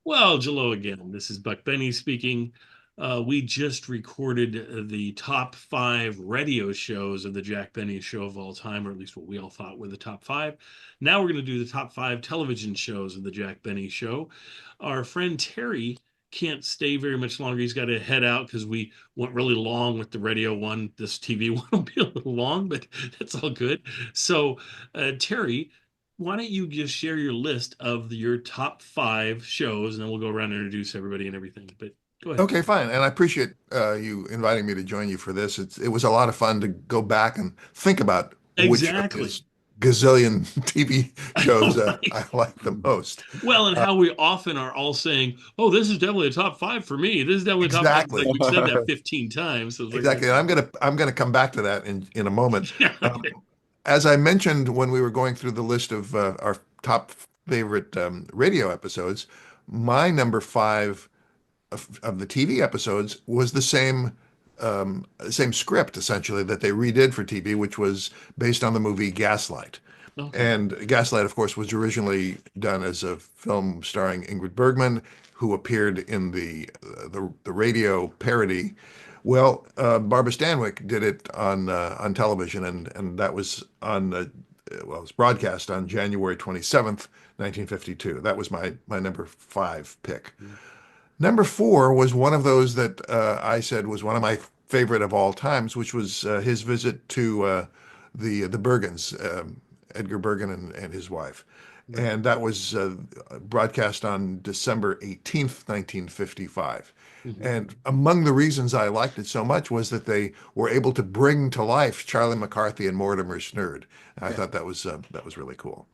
Well, hello again. This is Buck Benny speaking. We just recorded the top five radio shows of the Jack Benny show of all time, or at least what we all thought were the top five. Now we're going to do the top five television shows of the Jack Benny show. Our friend Terry can't stay very much longer. He's got to head out because we went really long with the radio one. This TV one will be a little long, but that's all good. So, Terry, why don't you just share your list of your top five shows, and then we'll go around and introduce everybody and everything. But go ahead. Okay, fine. And I appreciate you inviting me to join you for this. It was a lot of fun to go back and think about which of Exactly. his gazillion TV I shows know, right? I like the most. Well, and how we often are all saying, "Oh, this is definitely a top five for me. This is definitely a top five." It's like Exactly. we've said that 15 times. So it's like, Exactly. And I'm gonna come back to that in a moment. yeah, Um, okay. as I mentioned when we were going through the list of our top favorite radio episodes, my number five of the TV episodes was the same script essentially that they redid for TV, which was based on the movie Gaslight. Okay. And Gaslight, of course, was originally done as a film starring Ingrid Bergman, who appeared in the radio parody. Well, Barbara Stanwyck did it on television, and that was it was broadcast on January 27th, 1952. That was my number five pick. Number four was one of those that I said was one of my favorite of all times, which was his visit to the Bergens, Edgar Bergen and his wife. Right. And that was broadcast on December 18th, 1955. Mhm. And among the reasons I liked it so much was that they were able to bring to life Charlie McCarthy and Mortimer Snerd. I Yeah. thought that was really cool.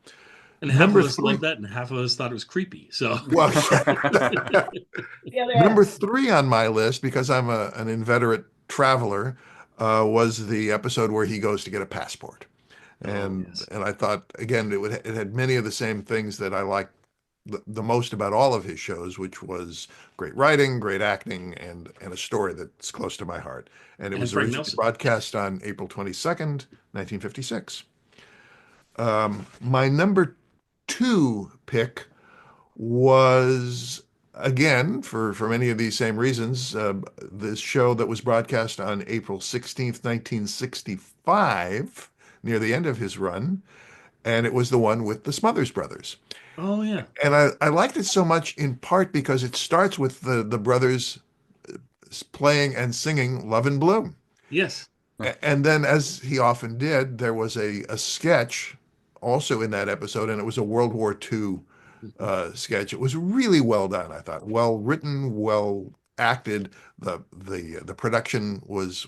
And half of Number us loved three, that, and half of us thought it was creepy. So, well, Yeah, yeah. number three on my list, because I'm an inveterate traveler, was the episode where he goes to get a passport. oh And yes, and I thought again it had many of the same things that I liked the most about all of his shows, which was great writing, great acting, and a story that's close to my heart. And it and was Frank originally Nelson. broadcast on April 22nd, 1956. My number two pick was again for many of these same reasons this show that was broadcast on April 16th, 1965, near the end of his run, and it was the one with the Smothers Brothers. Oh yeah, And I liked it so much in part because it starts with the brothers playing and singing Love and Bloom. yes. And then, as he often did, there was a sketch also in that episode, and it was a World War II Mhm. sketch. It was really well done, I thought. Well written, well acted. The production was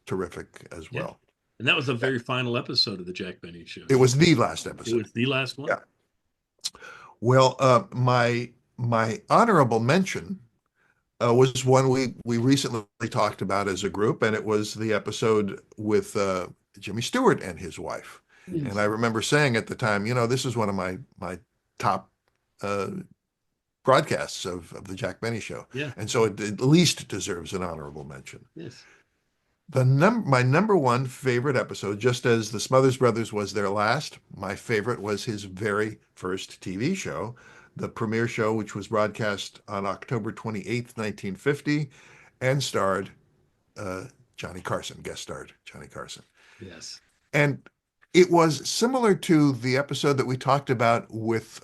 terrific as Yeah, well. and that was the very final episode of the Jack Benny show. It was the last It episode. was the last one. Yeah. Well, my honorable mention was one we recently talked about as a group, and it was the episode with Jimmy Stewart and his wife. And I Yes. remember saying at the time, this is one of my top uh, broadcasts of the Jack Benny Show, Yeah. and so it at least deserves an honorable mention. Yes. My number one favorite episode, just as the Smothers Brothers was their last, my favorite was his very first TV show, the premiere show, which was broadcast on October 28th, 1950, and starred uh, Johnny Carson, guest starred Johnny Carson. Yes. And it was similar to the episode that we talked about with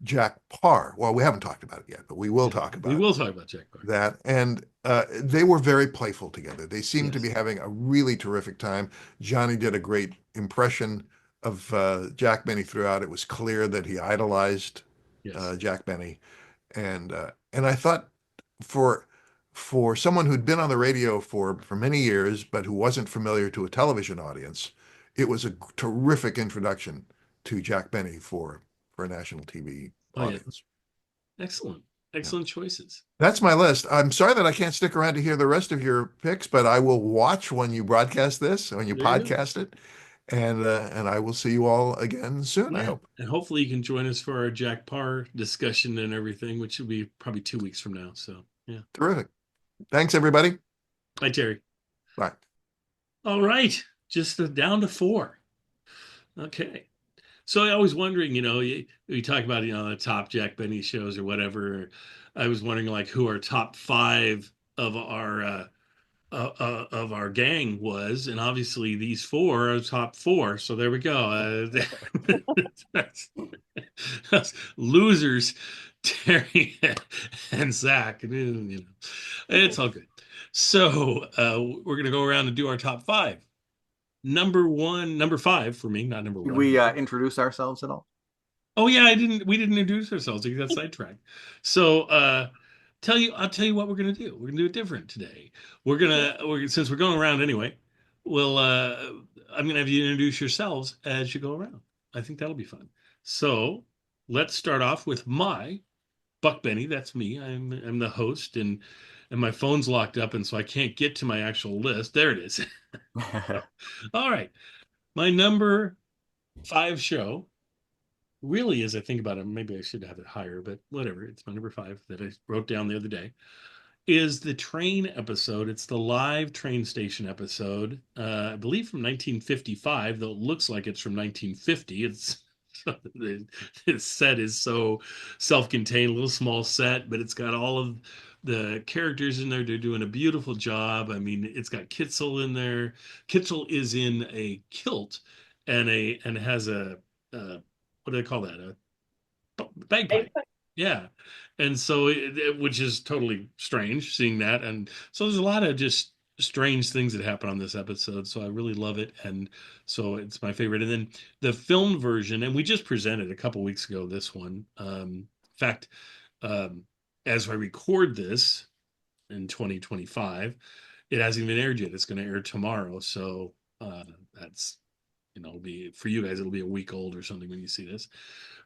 Jack Parr. Well, we haven't talked about it yet, but we will Yeah. talk We about will talk about Jack Park. that. And they were very playful together. They seemed to be Yes. having a really terrific time. Johnny did a great impression of Jack Benny throughout. It was clear that he idolized Yes. Jack Benny, and I thought for for someone who'd been on the radio for many years, but who wasn't familiar to a television audience, it was a terrific introduction to Jack Benny for a national TV Oh yeah. audience. Excellent. Yeah. Excellent choices. That's my list. I'm sorry that I can't stick around to hear the rest of your picks, but I will watch when you broadcast this, when you There you go. podcast it, and I will see you all again soon, I Yeah. hope. And hopefully you can join us for our Jack Parr discussion and everything, which will be probably 2 weeks from now. So yeah. Terrific. Thanks, everybody. Hi, Terry. Bye. All right. Just down to four. Okay. So I was wondering, we talk about, the top Jack Benny shows or whatever. I was wondering like who our top five of our gang was, and obviously these four are top four. So there we go. That's, that's losers, Terry and Zach. It's all good. So we're gonna go around and do our top five. Number five for me, not number Did one. we introduce ourselves at all? Oh yeah, I didn't. We didn't introduce ourselves. We got sidetracked. So I'll tell you what we're gonna do. We're gonna do it different today. Since we're going around anyway, we'll I'm gonna have you introduce yourselves as you go around. I think that'll be fun. So let's start off with my Buck Benny. That's me. I'm the host, and my phone's locked up, and so I can't get to my actual list. There it is. All right, my number five show really, as I think about it, maybe I should have it higher, but whatever. It's my number five that I wrote down the other day. Is the train episode. It's the live train station episode, I believe from 1955, though it looks like it's from 1950. The set is so self-contained, a little small set, but it's got all of the characters in there. They're doing a beautiful job. I mean, it's got Kitzel in there. Kitzel is in a kilt and has what do they call that? A bagpipe. Yeah. And so, which is totally strange seeing that. And so there's a lot of just strange things that happen on this episode. So I really love it. And so it's my favorite. And then the film version, and we just presented a couple weeks ago, this one. In fact, um, as I record this in 2025, it hasn't even aired yet. It's going to air tomorrow. So that's, it'll be for you guys, it'll be a week old or something when you see this.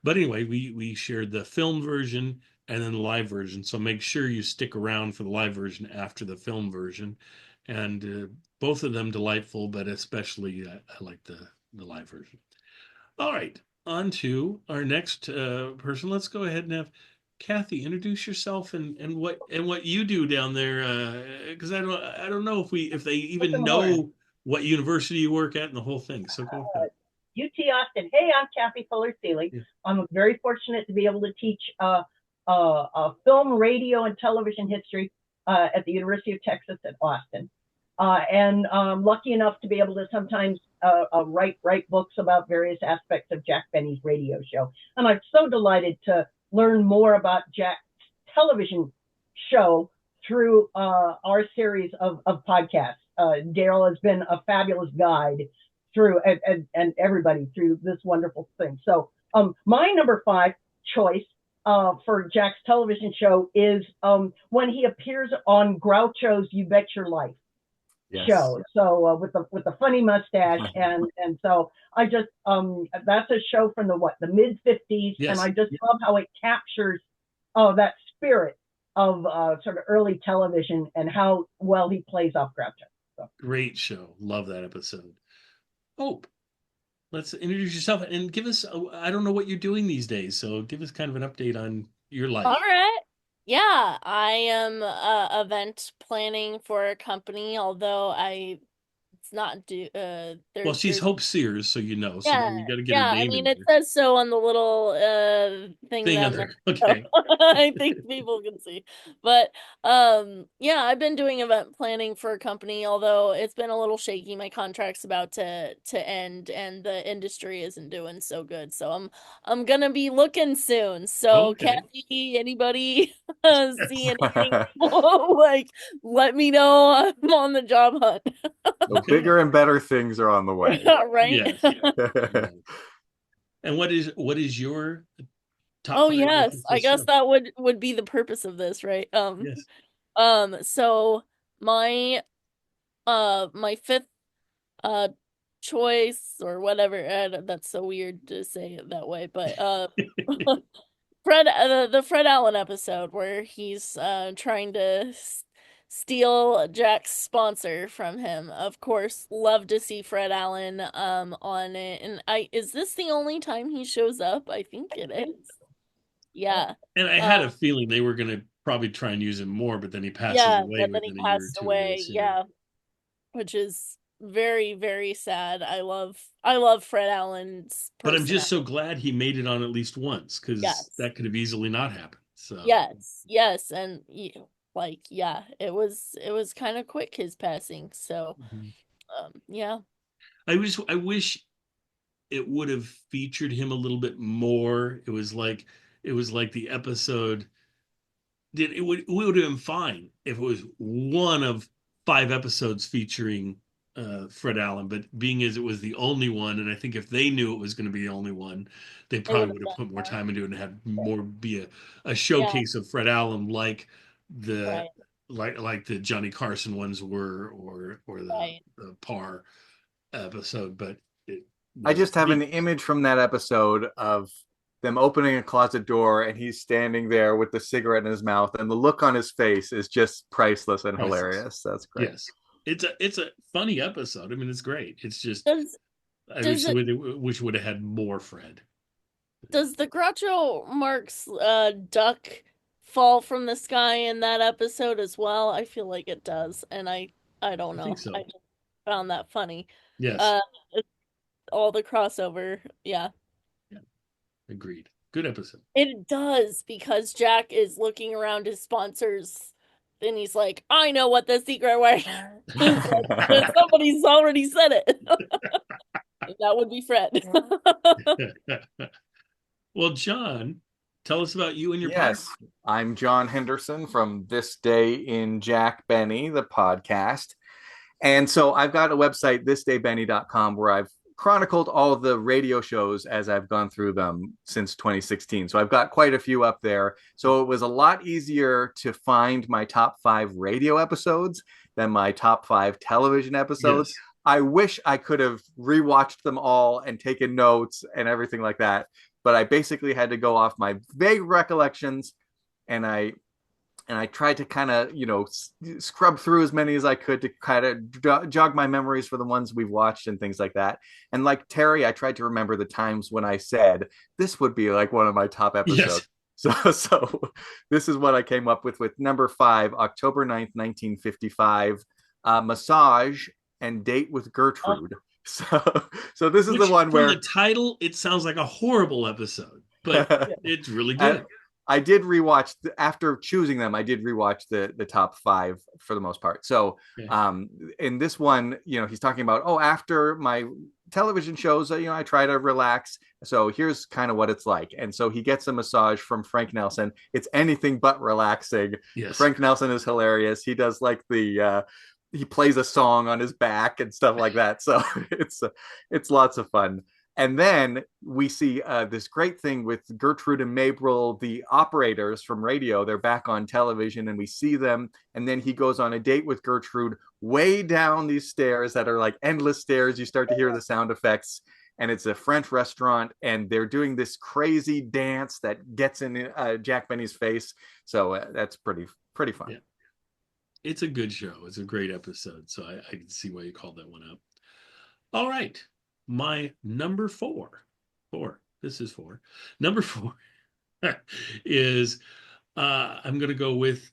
But anyway, we shared the film version and then the live version. So make sure you stick around for the live version after the film version. And both of them delightful, but especially I like the live version. All right, on to our next person. Let's go ahead and have Kathy introduce yourself and what you do down there. Because I don't know if they even know what university you work at and the whole thing. So go ahead. UT Austin. Hey, I'm Kathy Fuller-Seelig. Yeah. I'm very fortunate to be able to teach film, radio, and television history at the University of Texas at Austin. And I'm lucky enough to be able to sometimes write books about various aspects of Jack Benny's radio show. And I'm so delighted to learn more about Jack's television show through our series of podcasts. Daryl has been a fabulous guide through and everybody through this wonderful thing. So my number five choice for Jack's television show is when he appears on Groucho's You Bet Your Life show. So with the funny mustache and so I just that's a show from the mid 50s. Yes. And I just love how it captures that spirit of sort of early television and how well he plays off Groucho. So. Great show. Love that episode. Hope, let's introduce yourself and give us, I don't know what you're doing these days, so give us kind of an update on your life. All right. Yeah, I am event planning for a company, although it's not well, she's Hope Sears, so you know, so yeah, you got to get her name I mean, in it there. says so on the little thing that okay. I think people can see. But yeah, I've been doing event planning for a company, although it's been a little shaky. My contract's about to end and the industry isn't doing so good. So I'm gonna be looking soon. So okay. Kathy, anybody see anything like let me know. I'm on the job hunt. So bigger and better things are on the way. Right? Yes. And what is your top Oh five yes, I guess show? that would be the purpose of this, right? Yes. So my my fifth choice or whatever, that's so weird to say it that way, but the Fred Allen episode where he's trying to steal Jack's sponsor from him. Of course, love to see Fred Allen on it. And is this the only time he shows up? I think it is. Yeah. And I had a feeling they were gonna probably try and use him more, but then he passes away but then he passed away. Yeah. Which is very, very sad. I love Fred Allen's But I'm just personality. so glad he made it on at least once, because Yes. that could have easily not happened. So Yes, and like, yeah, it was kind of quick, his passing. So, Mhm. yeah. I wish it would have featured him a little bit more. It was like the episode did it would have been fine if it was one of 5 episodes featuring Fred Allen, but being as it was the only one, and I think if they knew it was going to be the only one, they They would probably have would have done put more more. time into it and had more be a Yeah, showcase of Fred Allen like the right, like the Johnny Carson ones were, or right. the Parr episode, but it I wasn't just to have an be. image from that episode of them opening a closet door and he's standing there with the cigarette in his mouth, and the look on his face is just priceless and Priceless. hilarious. That's great. Yes. It's a funny episode. I mean, it's great. It's just Does I does it wish would have had more Fred. does the Groucho Marx duck fall from the sky in that episode as well? I feel like it does, and I don't I think know. I so. just found that funny. Yes. Uh, all the crossover, yeah. Yeah. Agreed. Good episode. It does, because Jack is looking around his sponsors and he's like, I know what the secret word is. Like, somebody's already said it. That would be Fred. Well, John, tell us about you and your Yes, podcast. I'm John Henderson from This Day in Jack Benny, the podcast. And so I've got a website, thisdaybenny.com, where I've chronicled all the radio shows as I've gone through them since 2016. So I've got quite a few up there. So it was a lot easier to find my top 5 radio episodes than my top 5 television episodes. Yes. I wish I could have rewatched them all and taken notes and everything like that. But I basically had to go off my vague recollections, and I tried to kind of, scrub through as many as I could to kind of jog my memories for the ones we've watched and things like that. And like Terry, I tried to remember the times when I said this would be like one of my top episodes. Yes. So this is what I came up with number 5, October 9th, 1955, Massage and Date with Oh, Gertrude. So this is the Which one from the where title, it sounds like a horrible episode, but yeah. it's really And good. I did rewatch after choosing them. I did rewatch the top 5 for the most part. So Okay. in this one, he's talking about, after my television shows, I try to relax. So here's kind of what it's like. And so he gets a massage from Frank Nelson. It's anything but relaxing. Yes. Frank Nelson is hilarious. He does like he plays a song on his back and stuff like that. So it's lots of fun. And then we see this great thing with Gertrude and Mabrel, the operators from radio. They're back on television and we see them. And then he goes on a date with Gertrude way down these stairs that are like endless stairs. You start to hear the sound effects. And it's a French restaurant. And they're doing this crazy dance that gets in Jack Benny's face. So that's pretty fun. Yeah. It's a good show. It's a great episode. So I can see why you called that one up. All right. My number 4. This is 4. Number 4 is I'm going to go with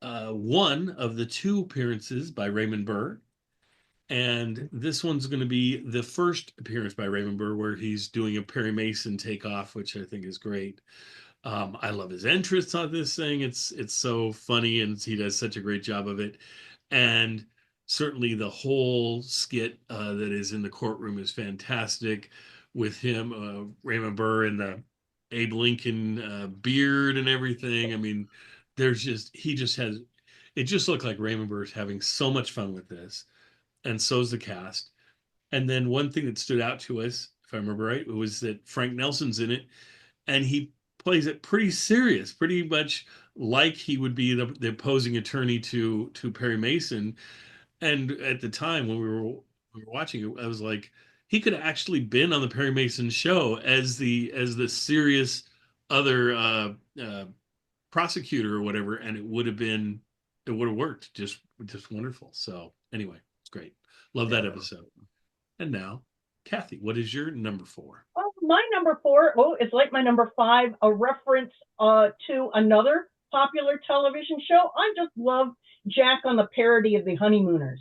one of the 2 appearances by Raymond Burr. And this one's going to be the first appearance by Raymond Burr where he's doing a Perry Mason takeoff, which I think is great. I love his entrance on this thing. It's so funny, and he does such a great job of it. And certainly the whole skit that is in the courtroom is fantastic, with him, Raymond Burr, and the Abe Lincoln beard and everything. I mean, he just has, it just looked like Raymond Burr is having so much fun with this, and so's the cast. And then one thing that stood out to us, if I remember right, was that Frank Nelson's in it, and he plays it pretty serious, pretty much like he would be the opposing attorney to Perry Mason. And at the time when we were watching it, I was like, he could have actually been on the Perry Mason show as the serious other prosecutor or whatever, and it would have worked just wonderful. So anyway, it's great. Love that episode. And now, Kathy, what is your number 4? Oh, my number 4, it's like my number 5, a reference to another popular television show. I just love Jack on the parody of The Honeymooners.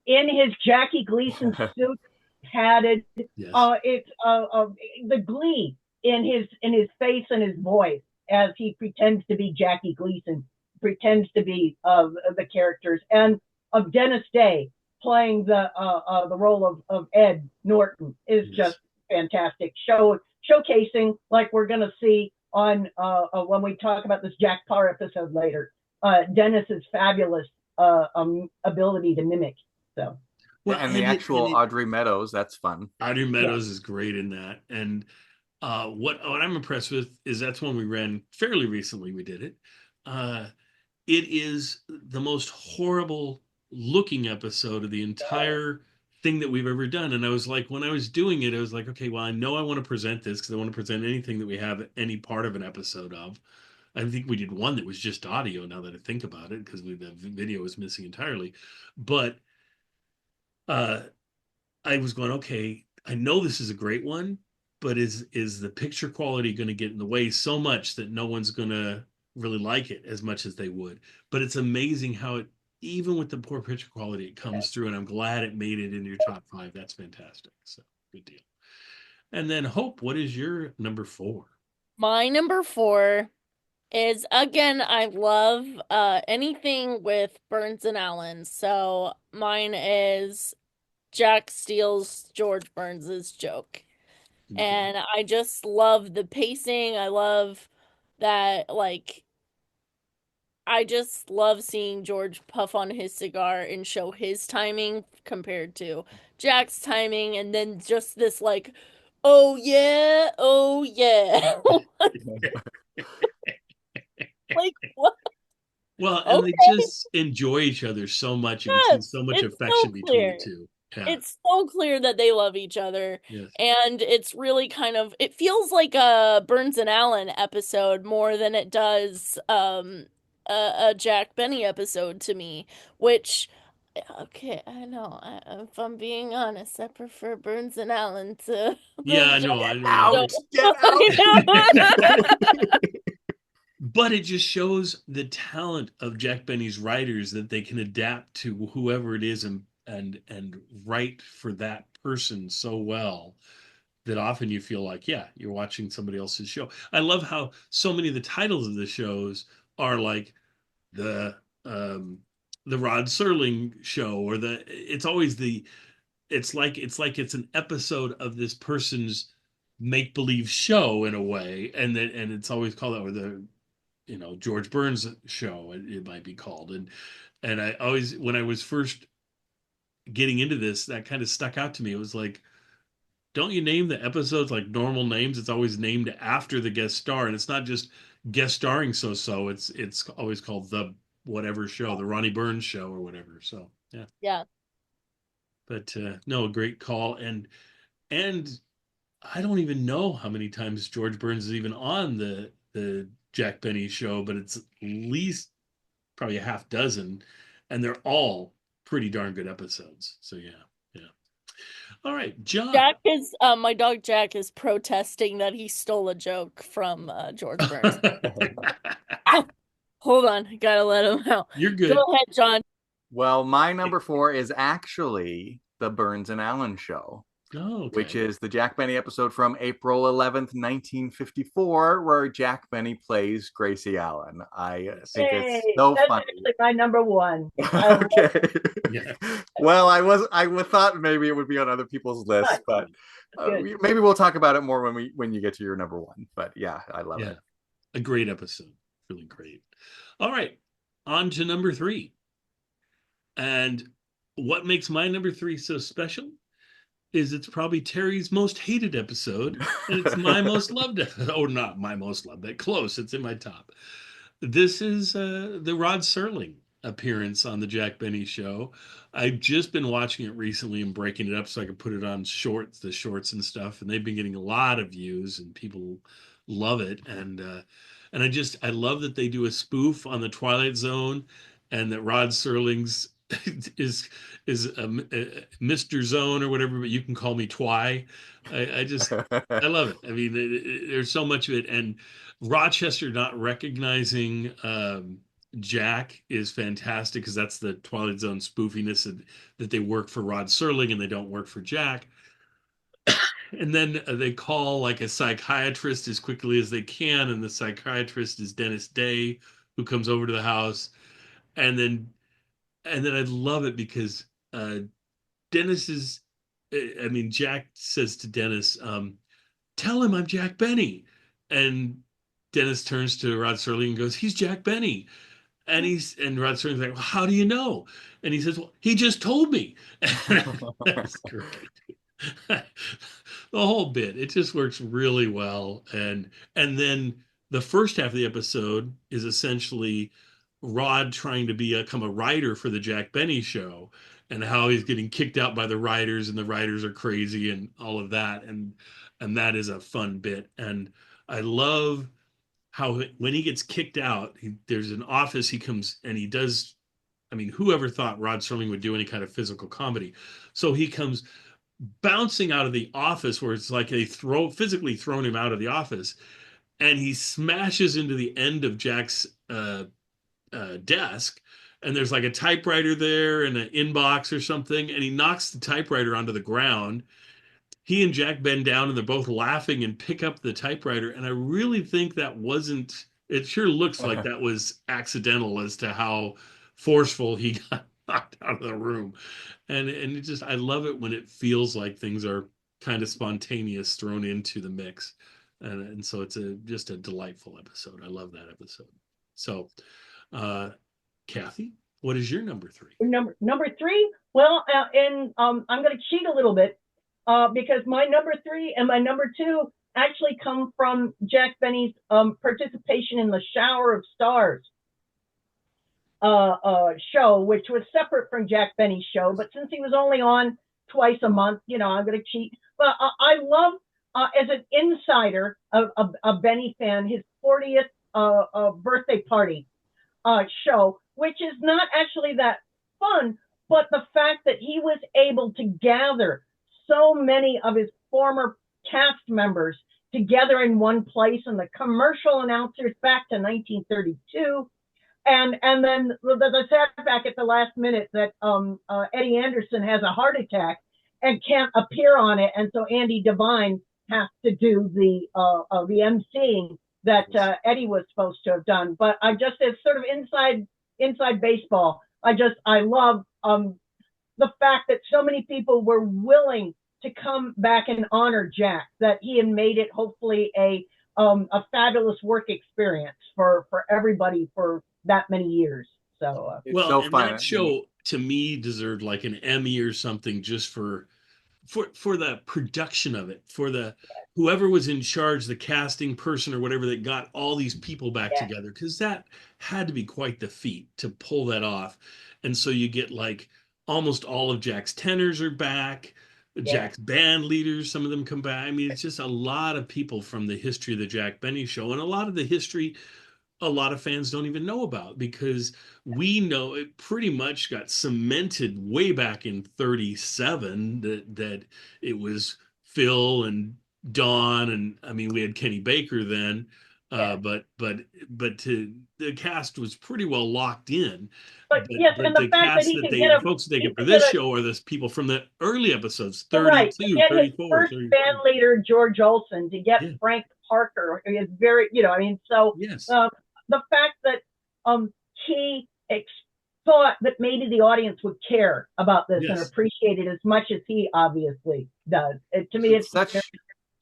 in his Jackie Gleason suit, padded. Yes. It's the glee in his face and his voice as he pretends to be Jackie Gleason, pretends to be the characters, and of Dennis Day playing the role of Ed Norton is Yes. just fantastic. Showcasing, like we're going to see on when we talk about this Jack Parr episode later, Dennis's fabulous ability to mimic. So, Well, and the actual Audrey Meadows, that's fun. Audrey Meadows is great in that. And what I'm impressed with is that's one we ran fairly recently. We did it. It is the most horrible looking episode of the entire thing that we've ever done. And I was like, when I was doing it, I was like, okay, well, I know I want to present this because I want to present anything that we have any part of an episode of. I think we did one that was just audio now that I think about it because the video was missing entirely. But I was going, okay, I know this is a great one, but is the picture quality going to get in the way so much that no one's going to really like it as much as they would? But it's amazing how it, even with the poor picture quality, it comes through, and I'm glad it made it into your top 5. That's fantastic. So good deal. And then Hope, what is your number 4? My number 4 is, again, I love anything with Burns and Allen. So mine is Jack steals George Burns's joke. Okay. And I just love the pacing. I love that, like, I just love seeing George puff on his cigar and show his timing compared to Jack's timing, and then just this, like, oh yeah, oh yeah. Like, what? Well, and Okay, they just enjoy each other so much. You can see yes, so much it's affection so between the clear. two. Yeah. It's so clear that they love each other. Yes. And it's really kind of, it feels like a Burns and Allen episode more than it does a Jack Benny episode to me, which, okay, I know, if I'm being honest, I prefer Burns and Allen to Yeah, the I Jack know. I know. Out, get I out. know. But it just shows the talent of Jack Benny's writers that they can adapt to whoever it is and write for that person so well that often you feel like, yeah, you're watching somebody else's show. I love how so many of the titles of the shows are like the um the Rod Serling show, or it's always it's like it's an episode of this person's make believe show in a way, and it's always called that, or the George Burns show, it might be called. And I always, when I was first getting into this, that kind of stuck out to me. It was like, don't you name the episodes like normal names? It's always named after the guest star, and it's not just guest starring so. It's always called the whatever show, the Ronnie Burns show or whatever. So yeah. Yeah. But no, a great call. And I don't even know how many times George Burns is even on the Jack Benny show, but it's at least probably a half dozen, and they're all pretty darn good episodes. So yeah, yeah. All right, John. Jack is my dog Jack is protesting that he stole a joke from George Burns. Hold on, gotta let him out. You're good. Go ahead, John. Well, my number 4 is actually the Burns and Allen show. Oh, okay. Which is the Jack Benny episode from April 11th, 1954, where Jack Benny plays Gracie Allen. I think it's so that's funny. actually my number 1. Okay. Yeah. Well, I thought maybe it would be on other people's lists, but maybe we'll talk about it more when you get to your number 1. But yeah, I love it. A great episode. Really great. All right, on to number 3. And what makes my number 3 so special is it's probably Terry's most hated episode, and it's my most loved episode. Oh, not my most loved, but close. It's in my top. This is the Rod Serling appearance on the Jack Benny show. I've just been watching it recently and breaking it up so I can put it on the shorts and stuff, and they've been getting a lot of views, and people love it. And I love that they do a spoof on the Twilight Zone, and that Rod Serling's is Mr. Zone or whatever, but you can call me Twy. I love it. I mean, there's so much of it, and Rochester not recognizing Jack is fantastic because that's the Twilight Zone spoofiness that they work for Rod Serling and they don't work for Jack. And then they call like a psychiatrist as quickly as they can, and the psychiatrist is Dennis Day, who comes over to the house. And then I love it because Dennis is, I mean, Jack says to Dennis, "Tell him I'm Jack Benny," and Dennis turns to Rod Serling and goes, "He's Jack Benny." And Rod Serling's like, "Well, how do you know?" And he says, "Well, he just told me." That's great. The whole bit, it just works really well. And then the first half of the episode is essentially Rod trying to become a writer for the Jack Benny show and how he's getting kicked out by the writers and the writers are crazy and all of that. And that is a fun bit. And I love how when he gets kicked out, there's an office he comes and he does. I mean, whoever thought Rod Serling would do any kind of physical comedy? So he comes bouncing out of the office where it's like they physically thrown him out of the office, and he smashes into the end of Jack's desk, and there's like a typewriter there and an inbox or something, and he knocks the typewriter onto the ground. He and Jack bend down and they're both laughing and pick up the typewriter. And I really think that wasn't, it sure looks like that was accidental as to how forceful he got knocked out of the room. And it just, I love it when it feels like things are kind of spontaneous thrown into the mix. And so it's just a delightful episode. I love that episode. So, Kathy, what is your number three? Number three. Well, and I'm going to cheat a little bit because my number three and my number two actually come from Jack Benny's participation in the Shower of Stars show, which was separate from Jack Benny's show. But since he was only on twice a month, I'm going to cheat. But I love, as an insider, a Benny fan, his 40th birthday party show, which is not actually that fun, but the fact that he was able to gather so many of his former cast members together in one place, and the commercial announcers back to 1932, and then the setback at the last minute that Eddie Anderson has a heart attack and can't appear on it, and so Andy Devine has to do the emceeing that Eddie was supposed to have done. But I just, as sort of inside baseball, I love the fact that so many people were willing to come back and honor Jack, that he had made it hopefully a fabulous work experience for everybody for that many years. So well, so and fun. that show to me deserved like an Emmy or something just for the production of it, for the whoever was in charge, the casting person or whatever that got all these people back together, because that had to be quite the feat to pull that off. And so you get like almost all of Jack's tenors are back, Jack's band leaders, some of them come back. I mean, it's just a lot of people from the history of the Jack Benny show, and a lot of the history a lot of fans don't even know about, because we know it pretty much got cemented way back in 37 that it was Phil and Don, and I mean we had Kenny Baker then, but the cast was pretty well locked in. But yes, and the fact that he can get the folks they get for this show are the people from the early episodes, 32, right, to get 34, his first 34. band leader George Olson, to get Frank Parker is very, I mean, so yes. The fact that he thought that maybe the audience would care about this and appreciate it as much as he obviously does. To me, it's such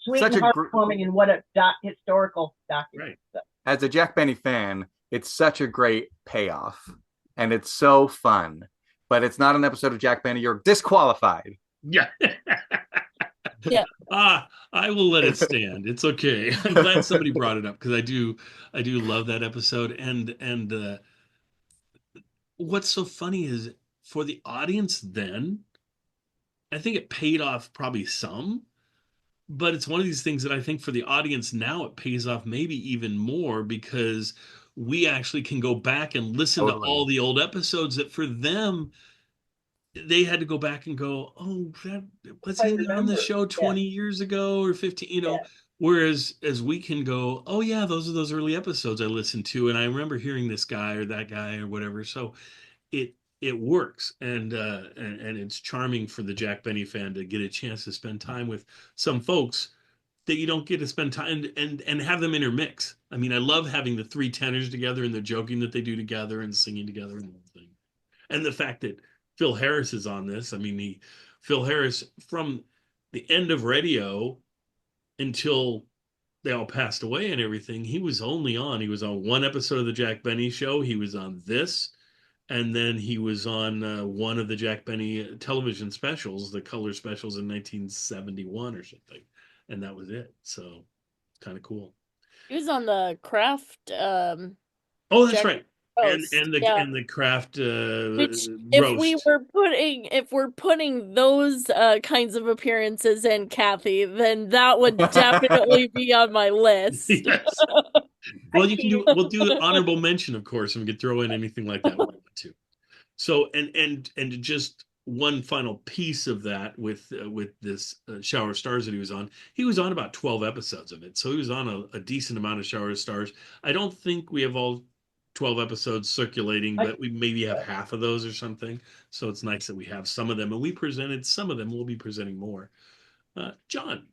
sweet and heartwarming, and what a historical document. Right. So. As a Jack Benny fan, it's such a great payoff, and it's so fun. But it's not an episode of Jack Benny. You're disqualified. Yeah. Yeah. I will let it stand. It's okay. I'm glad somebody brought it up, because I do love that episode. And what's so funny is for the audience then, I think it paid off probably some, but it's one of these things that I think for the audience now it pays off maybe even more, because we actually can go back and listen to all the old episodes that for them they had to go back and go, oh, that was he on the show 20 years ago or 15, Whereas as we can go, oh yeah, those are those early episodes I listened to, and I remember hearing this guy or that guy or whatever. So it works, and it's charming for the Jack Benny fan to get a chance to spend time with some folks that you don't get to spend time and have them intermix. I mean, I love having the three tenors together and the joking that they do together and singing together and the whole thing. And the fact that Phil Harris is on this. I mean, Phil Harris from the end of radio until they all passed away and everything, he was on one episode of the Jack Benny show, he was on this, and then he was on one of the Jack Benny television specials, the color specials in 1971 or something, and that was it. So kind of cool. He was on the Kraft Oh, that's Jack right. And roast. and the Yeah. and the craft Which roast. if we're putting those kinds of appearances in, Kathy, then that would definitely be on my list. Yes. I Well, you can cheated. we'll do an honorable mention, of course, and we could throw in anything like that we want to. So, and just one final piece of that with this Shower Stars that he was on about 12 episodes of it. So he was on a decent amount of Shower Stars. I don't think we have all 12 episodes circulating, but we maybe have half of those or something. So it's nice that we have some of them, and we presented some of them. We'll be presenting more. John,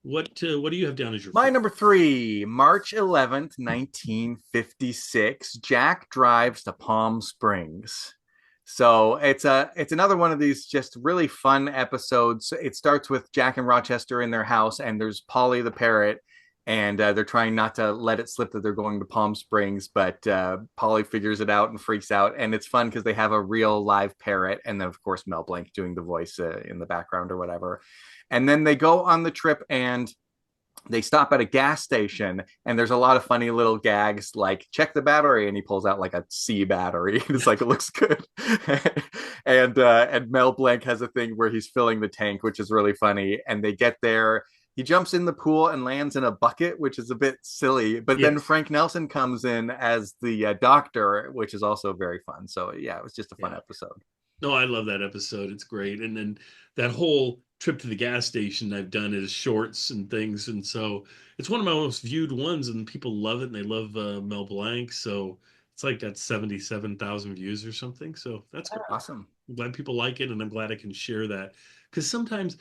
what do you have down as your My fourth? number 3, March 11th, 1956. Jack drives to Palm Springs. So it's another one of these just really fun episodes. It starts with Jack and Rochester in their house, and there's Polly the parrot, and they're trying not to let it slip that they're going to Palm Springs, but Polly figures it out and freaks out, and it's fun because they have a real live parrot, and then of course Mel Blanc doing the voice in the background or whatever. And then they go on the trip and they stop at a gas station, and there's a lot of funny little gags like check the battery, and he pulls out like a C battery and it's like it looks good. And Mel Blanc has a thing where he's filling the tank, which is really funny, and they get there, he jumps in the pool and lands in a bucket, which is a bit silly, but then Yes. Frank Nelson comes in as the doctor, which is also very fun. So yeah, it was just a fun Yeah. episode. No, I love that episode. It's great. And then that whole trip to the gas station I've done is shorts and things. And so it's one of my most viewed ones, and people love it. And they love Mel Blanc. So it's like got 77,000 views or something. So that's great. Awesome. I'm glad people like it. And I'm glad I can share that. Because sometimes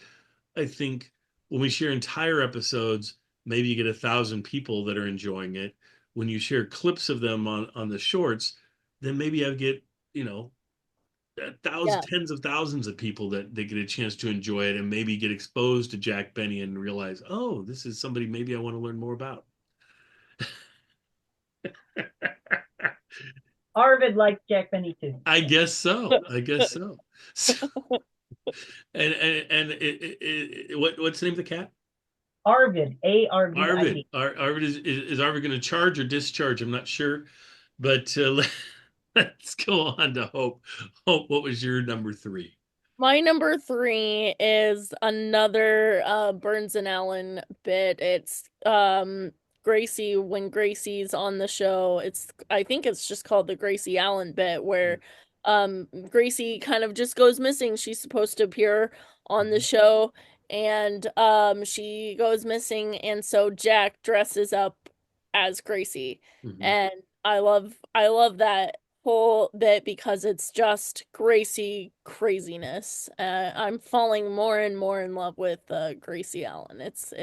I think when we share entire episodes, maybe you get 1,000 people that are enjoying it. When you share clips of them on the shorts, then maybe I get, you know, Yeah. tens of thousands of people that they get a chance to enjoy it and maybe get exposed to Jack Benny and realize, oh, this is somebody maybe I want to learn more about. Arvid likes Jack Benny too. I guess so. I guess so. So and what's the name of the cat? Arvid, Arvid. Arvid. Arvid is Arvid going to charge or discharge? I'm not sure, but let's go on to Hope. Hope, what was your number 3? My number 3 is another Burns and Allen bit. It's Gracie, when Gracie's on the show. I think it's just called the Gracie Allen bit, where Gracie kind of just goes missing. She's supposed to appear on the show, and she goes missing, and so Jack dresses up as Gracie. Mm-hmm. And I love that whole bit because it's just Gracie craziness. I'm falling more and more in love with Gracie Allen. It's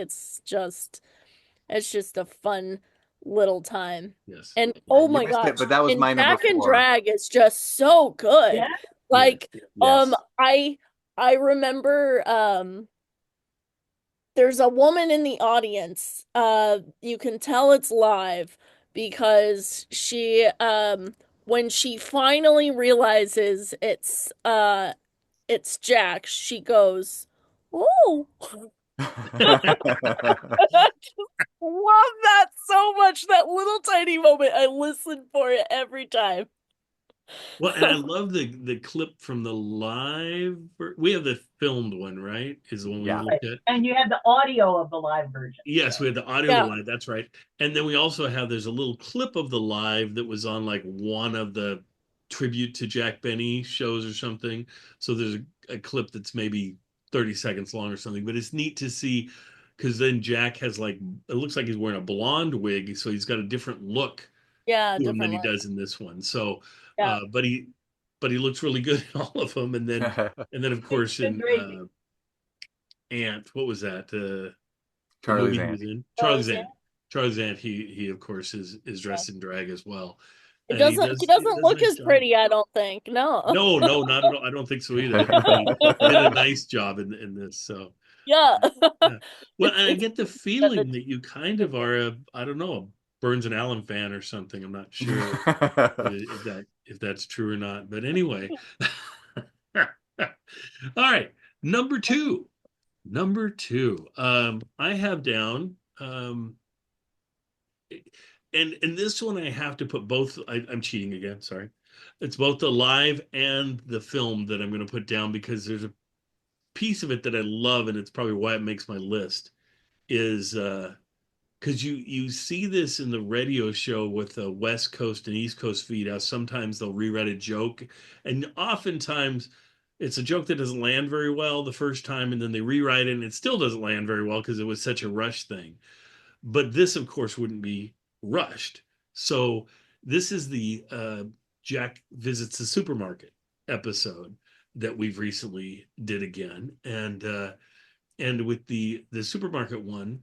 just a fun little time. Yes. And Yeah, oh you my missed gosh, it, but that was and my number Jack and 4. Drag is just so good. Yeah. Like Yes. I remember there's a woman in the audience. You can tell it's live because she when she finally realizes it's Jack, she goes, "Oh." I just love that so much, that little tiny moment. I listen for it every time. Well, and I love the clip from the live. We have the filmed one, right? Is the one we Yeah. looked at. And you have the audio of the live version. Yes, we had the audio of Yeah. the live. That's right. And then we also have there's a little clip of the live that was on like one of the tribute to Jack Benny shows or something. So there's a clip that's maybe 30 seconds long or something. But it's neat to see because then Jack has like, it looks like he's wearing a blonde wig, so he's got a different look Yeah, to him than different he look. does in this one. So, Yeah. but he looks really good in all of them. And then of It's course been in crazy. Ant, what was that? The Charlie's movie he aunt. was in, Oh, Charlie's yeah. Ant. Charlie's Ant. He of course is Yeah. dressed in drag as well, It and he doesn't he does doesn't a look nice as job. pretty, I don't think. No. No, no, not at all. I don't think so either. I think he did a nice job in this. So Yeah. yeah. Well, and I It's get the that the feeling that you kind of are I don't know, a Burns and Allen fan or something. I'm not sure if that's true or not. But anyway. All right. Number two. Number two. I have down and this one I have to put both. I'm cheating again, sorry. It's both the live and the film that I'm going to put down because there's a piece of it that I love, and it's probably why it makes my list. Is because you see this in the radio show with the West Coast and East Coast feed, how sometimes they'll rewrite a joke, and oftentimes it's a joke that doesn't land very well the first time, and then they rewrite it, and it still doesn't land very well because it was such a rush thing. But this, of course, wouldn't be rushed. So this is the Jack visits the supermarket episode that we've recently did again, and with the supermarket one,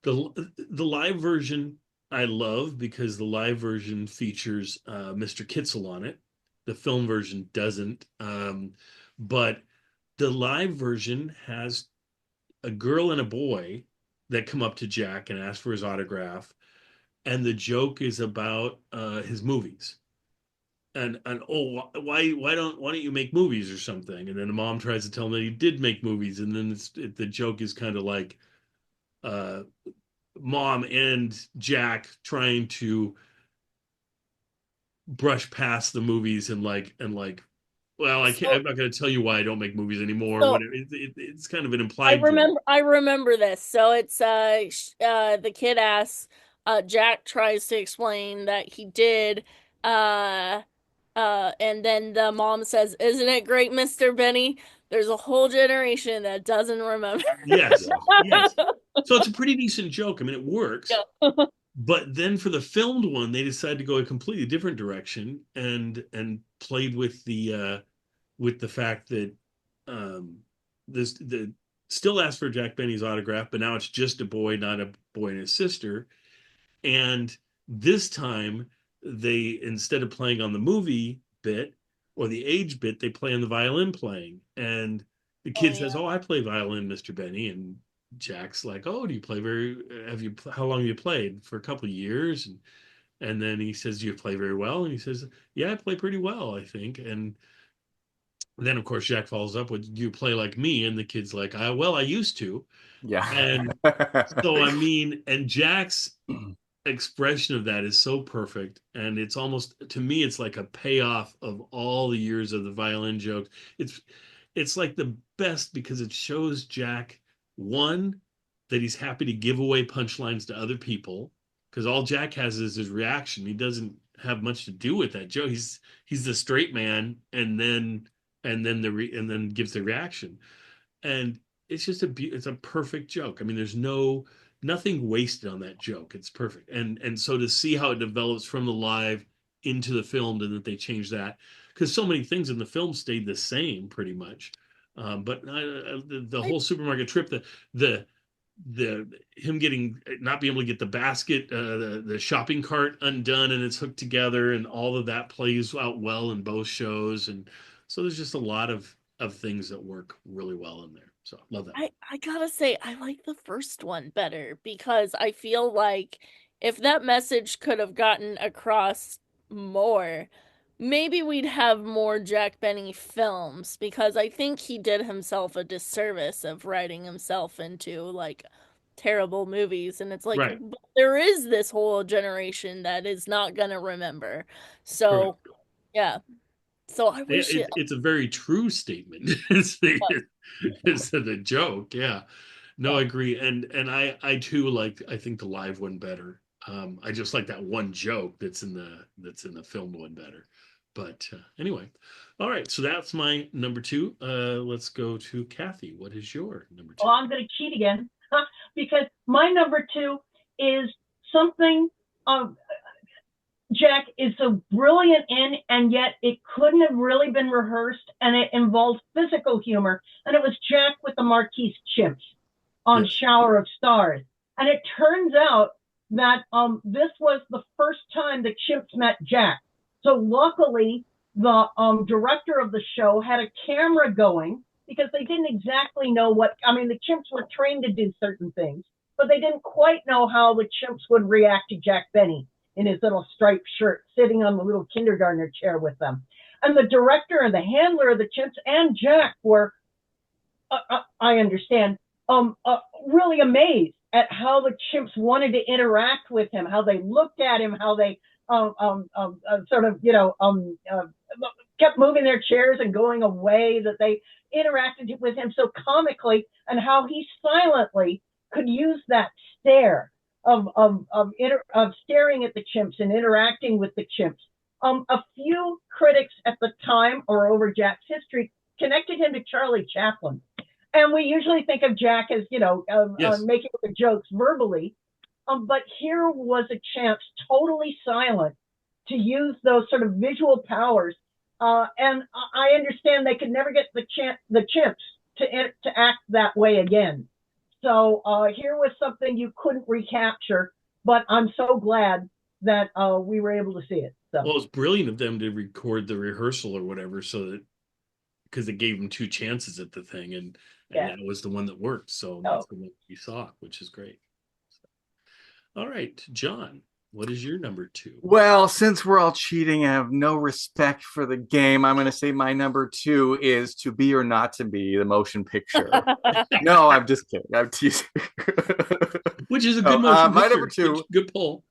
the live version I love because the live version features Mr. Kitzel on it. The film version doesn't, but the live version has a girl and a boy that come up to Jack and ask for his autograph, and the joke is about his movies. And oh, why don't you make movies or something? And then the mom tries to tell him that he did make movies, and then the joke is kind of like uh, mom and Jack trying to brush past the movies and like, well, I can't. so I'm not going to tell you why I don't make movies anymore. so It's kind of an implied joke. I remember this. So it's the kid asks, Jack tries to explain that he did, uh and then the mom says, "Isn't it great, Mr. Benny?" There's a whole generation that doesn't remember. Yes, Yeah. yes. So it's a pretty decent joke. I mean, it works. Yeah. But then for the filmed one, they decided to go a completely different direction and played with the fact that um this the still asked for Jack Benny's autograph, but now it's just a boy, not a boy and his sister. And this time they, instead of playing on the movie bit or the age bit, they play on the violin playing. And the Oh kid says, yeah. "Oh, I play violin, Mr. Benny." And Jack's like, "Oh, do you play very have you how long have you played?" "For a couple of years." And then he says, "Do you play very well?" And he says, "Yeah, I play pretty well, I think." And then of course Jack follows up with, "Do you play like me?" And the kid's like, well, I used to." Yeah. And so I mean, and Jack's expression of that is so perfect, and it's almost, to me, it's like a payoff of all the years of the violin jokes. It's like the best because it shows Jack, one, that he's happy to give away punchlines to other people, because all Jack has is his reaction. He doesn't have much to do with that joke. He's the straight man, and then gives the reaction. And it's just it's a perfect joke. I mean, there's nothing wasted on that joke. It's perfect. And so to see how it develops from the live into the film, and that they changed that, because so many things in the film stayed the same pretty much. But the I whole supermarket trip, the the him getting, not being able to get the basket, the shopping cart undone and it's hooked together, and all of that plays out well in both shows. And so there's just a lot of things that work really well in there. So love that. I gotta say, I like the first one better because I feel like if that message could have gotten across more, maybe we'd have more Jack Benny films because I think he did himself a disservice of writing himself into like terrible movies. And it's like, Right. but there is this whole generation that is not gonna remember. So, Correct. yeah. So I Yeah, wish it, it's a very true statement. It's the joke. Yeah. No, yeah. I agree. And I too like, I think the live one better. I just like that one joke that's in the filmed one better. But anyway, all right. So that's my number two. Let's go to Kathy. What is your number Well, two? I'm going to cheat again. because my number two is something Jack is so brilliant in, and yet it couldn't have really been rehearsed, and it involves physical humor. And it was Jack with the Marquise chimps on Shower of Stars. And it turns out that this was the first time the chimps met Jack. So luckily, the director of the show had a camera going, because they didn't exactly know what, I mean, the chimps were trained to do certain things, but they didn't quite know how the chimps would react to Jack Benny in his little striped shirt, sitting on the little kindergartner chair with them. And the director and the handler of the chimps and Jack were, I understand, really amazed at how the chimps wanted to interact with him, how they looked at him, how they sort of, kept moving their chairs and going away, that they interacted with him so comically, and how he silently could use that stare of staring at the chimps and interacting with the chimps. A few critics at the time, or over Jack's history, connected him to Charlie Chaplin. And we usually think of Jack as, making the jokes verbally. But here was a chance, totally silent, to use those sort of visual powers. And I understand they could never get the chimps to act that way again. So here was something you couldn't recapture, but I'm so glad that we were able to see it. So. Well, it was brilliant of them to record the rehearsal or whatever, so that, because it gave them two chances at the thing, and that was the one that worked. So that's the one you saw, which is great. So. All right, John, what is your number two? Well, since we're all cheating and have no respect for the game, I'm going to say my number two is To Be or Not to Be, the motion picture. No, I'm just kidding. I'm teasing. Which is a good motion picture. My number two, good pull,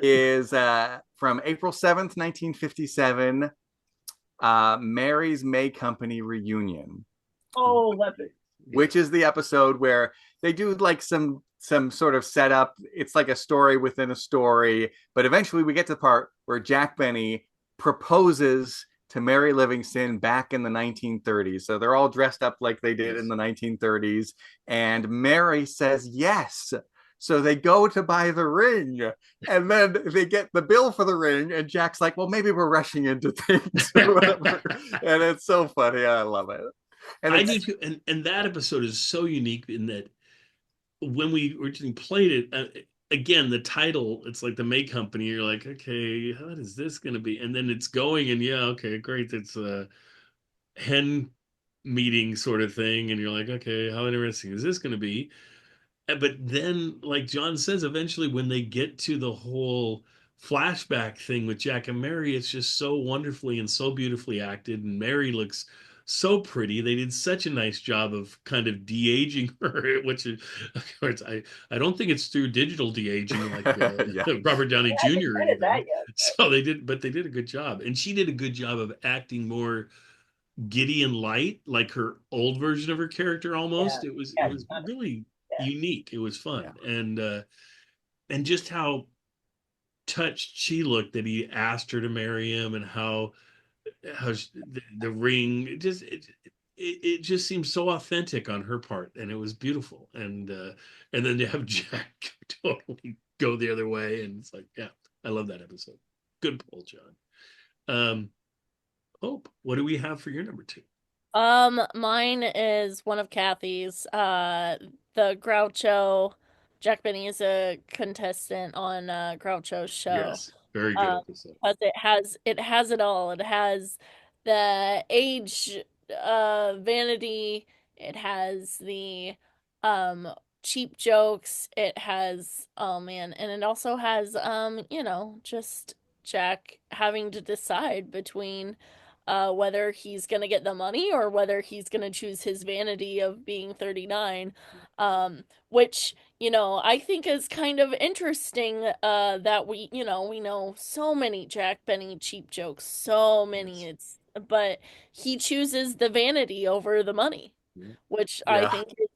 is from April 7th, 1957, Mary's May Company Reunion. Oh, love it. Which is the episode where they do like some sort of setup. It's like a story within a story, but eventually we get to the part where Jack Benny proposes to Mary Livingston back in the 1930s. So they're all dressed up like they did in the 1930s, and Mary says yes. So they go to buy the ring, and then they get the bill for the ring, and Jack's like, well, maybe we're rushing into things or whatever. And it's so funny. I love it. And I do too. And that episode is so unique in that when we originally played it, again, the title, it's like the May Company. You're like, okay, what is this going to be? And then it's going, and okay, great. It's a hen meeting sort of thing. And you're like, okay, how interesting is this going to be? But then, like John says, eventually when they get to the whole flashback thing with Jack and Mary, it's just so wonderfully and so beautifully acted. And Mary looks so pretty. They did such a nice job of kind of de-aging her, which is, of course, I don't think it's through digital de-aging like Robert Downey Jr. or anything. So they did a good job. And she did a good job of acting more giddy and light, like her old version of her character almost. It was really unique. It was fun. And just how touched she looked that he asked her to marry him, and how the ring, it just seemed so authentic on her part, and it was beautiful. And then to have Jack totally go the other way, and it's like, I love that episode. Good pull, John. Hope, what do we have for your number two? Mine is one of Kathy's. The Groucho. Jack Benny is a contestant on Groucho's show. Yes, very good episode. Because it has it all. It has the age vanity. It has the cheap jokes. It has, oh man, and it also has just Jack having to decide between whether he's gonna get the money or whether he's gonna choose his vanity of being 39, which I think is kind of interesting. That we know so many Jack Benny cheap jokes, so many. But he chooses the vanity over the money, which I think is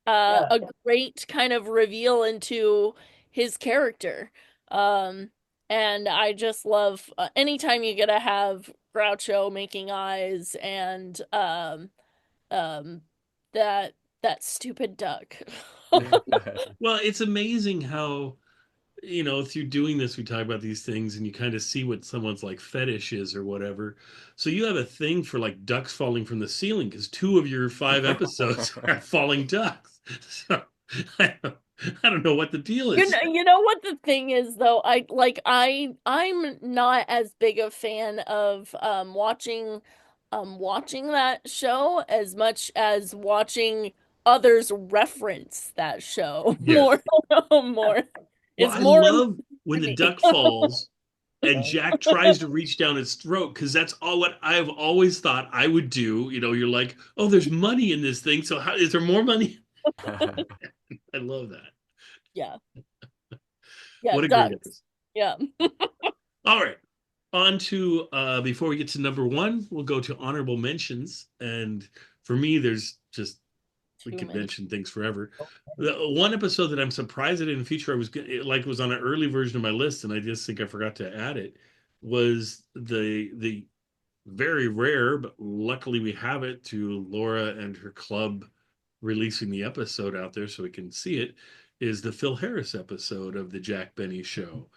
a great kind of reveal into his character. And I just love anytime you get to have Groucho making eyes and that stupid duck. Well, it's amazing how, through doing this, we talk about these things and you kind of see what someone's like fetish is or whatever. So you have a thing for like ducks falling from the ceiling because 2 of your 5 episodes are falling ducks. So I don't, I don't know what the deal is. You know what the thing is though, I'm not as big a fan of watching that show as much as watching others reference that show Yes. more. More. Well, It's I more love when to the me. duck falls and Jack tries to reach down its throat because that's all what I've always thought I would do. You're like, oh, there's money in this thing. So how is there more money? I love that. Yeah. Yeah, What a great ducks. episode. Yeah. All right. On to before we get to number one, we'll go to honorable mentions. And for me, there's just we Too could many. mention things forever. The one episode that I'm surprised I didn't feature, it was on an early version of my list, and I just think I forgot to add it. Was the very rare, but luckily we have it to Laura and her club releasing the episode out there so we can see it. Is the Phil Harris episode of the Jack Benny Show,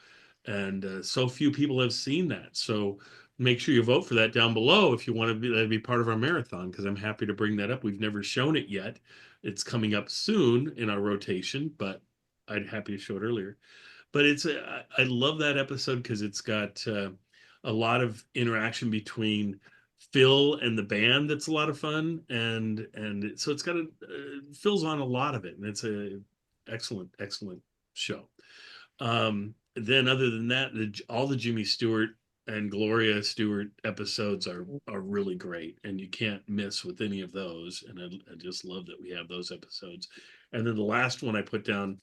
and so few people have seen that. So make sure you vote for that down below if you want to be part of our marathon because I'm happy to bring that up. We've never shown it yet. It's coming up soon in our rotation, but I'd happy to show it earlier. But I love that episode because it's got a lot of interaction between Phil and the band. That's a lot of fun, and so it's got Phil's on a lot of it, and it's a excellent show. Then other than that, all the Jimmy Stewart and Gloria Stewart episodes are really great, and you can't miss with any of those. And I just love that we have those episodes. And then the last one I put down,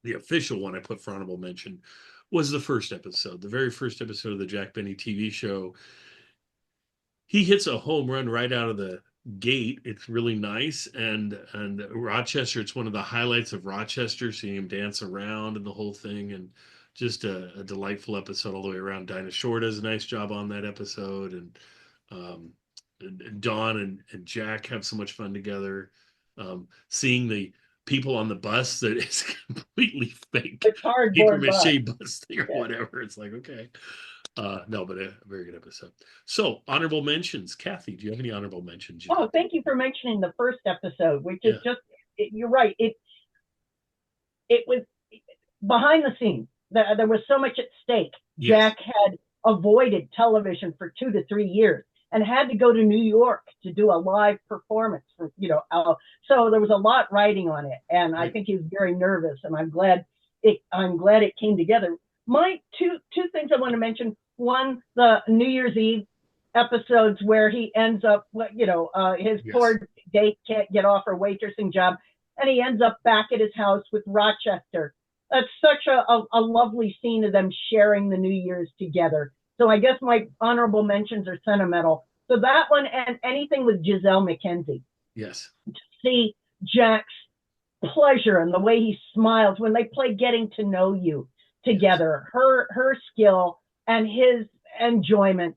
the official one I put for honorable mention, was the first episode, the very first episode of the Jack Benny TV show. He hits a home run right out of the gate. It's really nice, and Rochester. It's one of the highlights of Rochester, seeing him dance around and the whole thing, and just a delightful episode all the way around. Dinah Shore does a nice job on that episode, um, and Dawn and Jack have so much fun together. Seeing the people on the bus that is completely fake The paper cardboard mache box. bus thing or Yeah. whatever. It's like, okay. No, but a very good episode. So, honorable mentions. Kathy, do you have any honorable mentions? Oh, thank you for mentioning the first episode, which is Yeah. just, you're right. It was behind the scenes. There was so much at stake. Yes. Jack had avoided television for 2 to 3 years and had to go to New York to do a live performance for, so there was a lot riding on it. And I Right. think he was very nervous, and I'm glad it came together. My two things I want to mention. One, the New Year's Eve episodes where he ends up, his Yes. poor date can't get off her waitressing job, and he ends up back at his house with Rochester. That's such a lovely scene of them sharing the New Year's together. So I guess my honorable mentions are sentimental. So that one, and anything with Giselle McKenzie. Yes. To see Jack's pleasure and the way he smiles when they play Getting to Know You together. Yes. Her skill and his enjoyment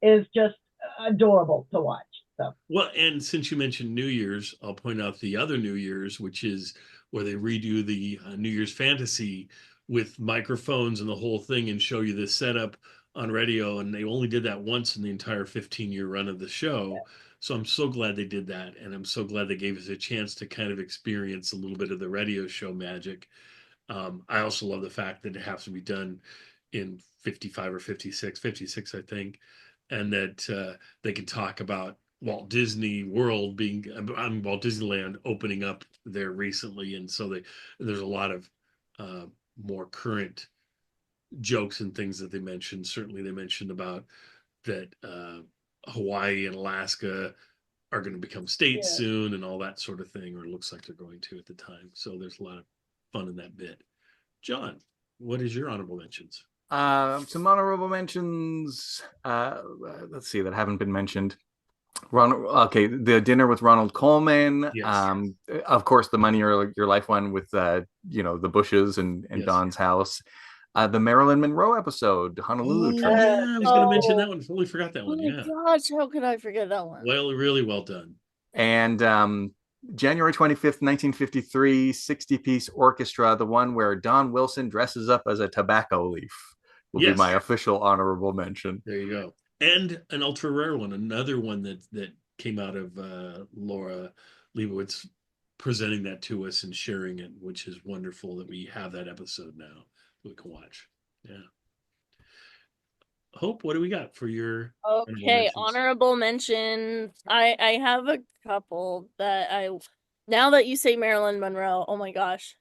is just adorable to watch. So, well, and since you mentioned New Year's, I'll point out the other New Year's, which is where they redo the New Year's Fantasy with microphones and the whole thing and show you the setup on radio. And they only did that once in the entire 15-year run of the show. Yeah. So I'm so glad they did that. And I'm so glad they gave us a chance to kind of experience a little bit of the radio show magic. I also love the fact that it has to be done in 55 or 56, I think, and that they can talk about Walt Disney World Walt Disneyland opening up there recently, and so there's a lot of more current jokes and things that they mentioned. Certainly, they mentioned about that Hawaii and Alaska are going to become states soon, and all that sort of thing, or it looks like they're going to at the time. So there's a lot of fun in that bit. John, what is your honorable mentions? Some honorable mentions. Let's see, that haven't been mentioned. The dinner with Ronald Coleman. Yes. Of course, the Money or Your Life one with the Bushes and Yes. Don's house. The Marilyn Monroe episode, Honolulu Trip. Yeah, I was going to mention that one. Totally forgot that one. Oh my gosh, how could I forget that one? Well, really well done. And January 25th, 1953, 60-piece orchestra, the one where Don Wilson dresses up as a tobacco leaf, will be my Yes, official honorable mention. there you go. And an ultra rare one, another one that came out of Laura Leibowitz presenting that to us and sharing it, which is wonderful that we have that episode now we can watch. Yeah. Hope, what do we got for your honorable Okay, mentions? honorable mentions. I have a couple that I now that you say Marilyn Monroe, oh my gosh.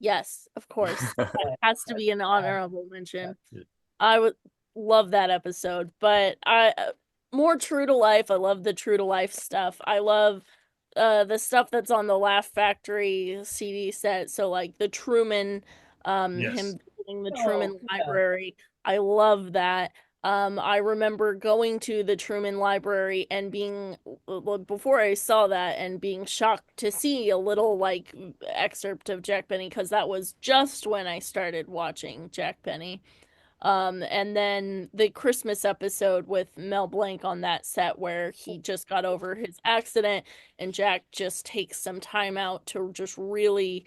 Yes, of course. That has to be an honorable mention. Yeah. I would love that episode, but I more true to life. I love the true to life stuff. I love the stuff that's on the Laugh Factory CD set. So like the Truman, Yes. him visiting the Oh, Truman yeah. Library. I love that. I remember going to the Truman Library and being before I saw that and being shocked to see a little like excerpt of Jack Benny because that was just when I started watching Jack Benny. And then the Christmas episode with Mel Blanc on that set where he just got over his accident and Jack just takes some time out to just really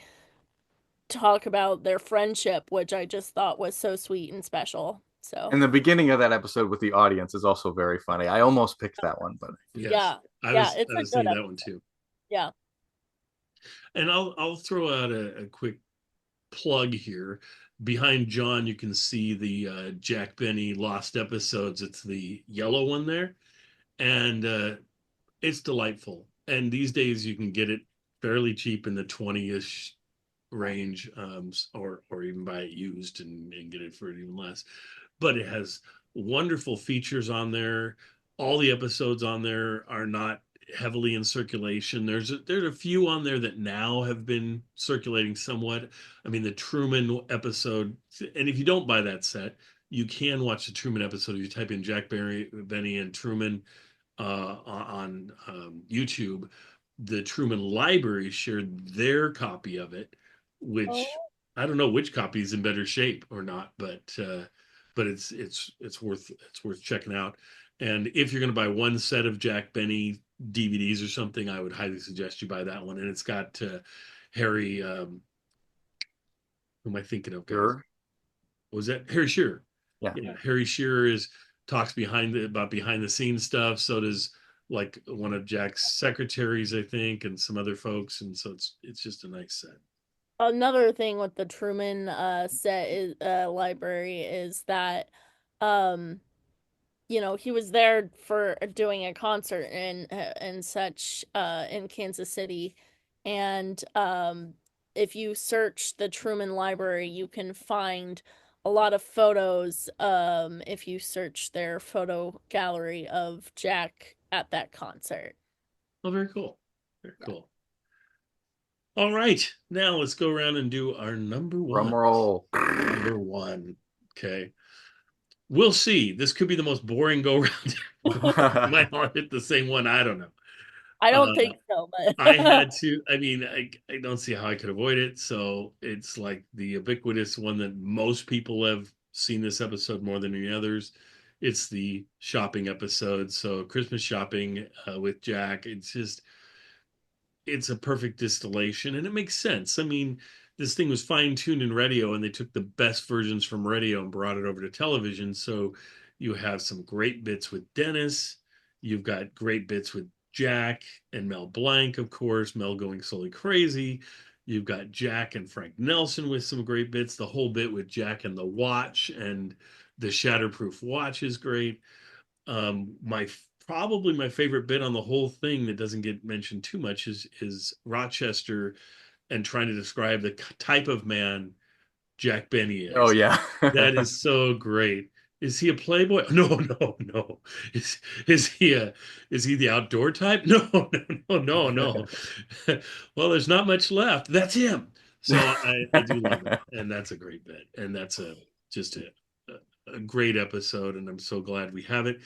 talk about their friendship, which I just thought was so sweet and special. So, And the beginning of that episode with the audience is also very funny. I almost picked that one, but Yes. yeah. Yeah, it's I a was good thinking that episode. one too. Yeah. And I'll throw out a quick plug here. Behind John, you can see the Jack Benny lost episodes. It's the yellow one there, and it's delightful. And these days, you can get it fairly cheap in the 20-ish range, or even buy it used and get it for even less. But it has wonderful features on there. All the episodes on there are not heavily in circulation. There's a few on there that now have been circulating somewhat. I mean, the Truman episode, and if you don't buy that set, you can watch the Truman episode if you type in Benny and Truman on YouTube. The Truman Library shared their copy of it, which Oh, I don't know which copy is in better shape or not, but it's worth checking out. And if you're going to buy one set of Jack Benny DVDs or something, I would highly suggest you buy that one. And it's got Harry, who am I thinking of, guys? sure. Was that Harry Shearer? Yeah. Yeah, Harry Shearer talks about behind the scenes stuff. So does like one of Jack's secretaries, I think, and some other folks. And so it's just a nice set. another thing with the Truman set is library is that um he was there for doing a concert and such in Kansas City. And if you search the Truman Library, you can find a lot of photos if you search their photo gallery of Jack at that concert. Oh, very cool. Very Yeah. cool. All right. Now let's go around and do our number Drum one. roll. Number one. Okay. We'll see. This could be the most boring go round. We might all hit the same one. I don't know. I don't Uh, think so, I but had to, I mean, I don't see how I could avoid it. So it's like the ubiquitous one that most people have seen this episode more than any others. It's the shopping episode. So Christmas shopping with Jack. It's a perfect distillation and it makes sense. I mean, this thing was fine-tuned in radio and they took the best versions from radio and brought it over to television. So you have some great bits with Dennis. You've got great bits with Jack and Mel Blanc, of course, Mel going slowly crazy. You've got Jack and Frank Nelson with some great bits. The whole bit with Jack and the watch and the shatterproof watch is great. My Probably my favorite bit on the whole thing that doesn't get mentioned too much is Rochester and trying to describe the type of man Jack Benny Oh is. yeah. That is so great. Is he a playboy? No, no, no. Is he a is he the outdoor type? No, no, no, no, no. Well, there's not much left. That's him. So I do love it, and that's a great bit, and that's just a great episode, and I'm so glad we have it.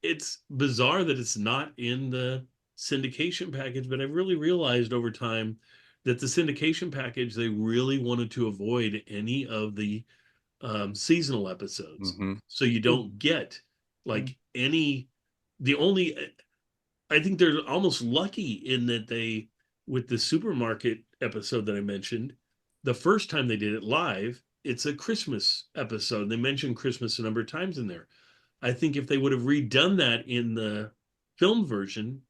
It's bizarre that it's not in the syndication package, but I've really realized over time that the syndication package, they really wanted to avoid any of the seasonal episodes. hmm So you don't get like the only, I think they're almost lucky in that with the supermarket episode that I mentioned, the first time they did it live, it's a Christmas episode. They mentioned Christmas a number of times in there. I think if they would have redone that in the film version,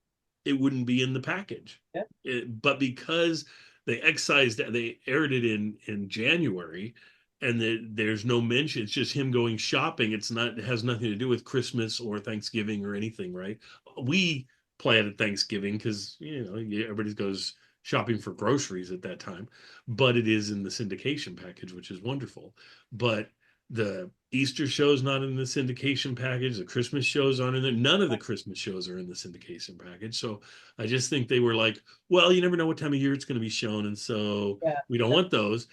it wouldn't be in the package. Yeah. But because they excised, they aired it in January, and there's no mention. It's just him going shopping. It has nothing to do with Christmas or Thanksgiving or anything, right? We play it at Thanksgiving because everybody goes shopping for groceries at that time, but it is in the syndication package, which is wonderful. But the Easter show's not in the syndication package. The Christmas shows aren't in there. None of the Christmas shows are in the syndication package. So I just think they were like, well, you never know what time of year it's going to be shown, and so Yeah. we don't want those.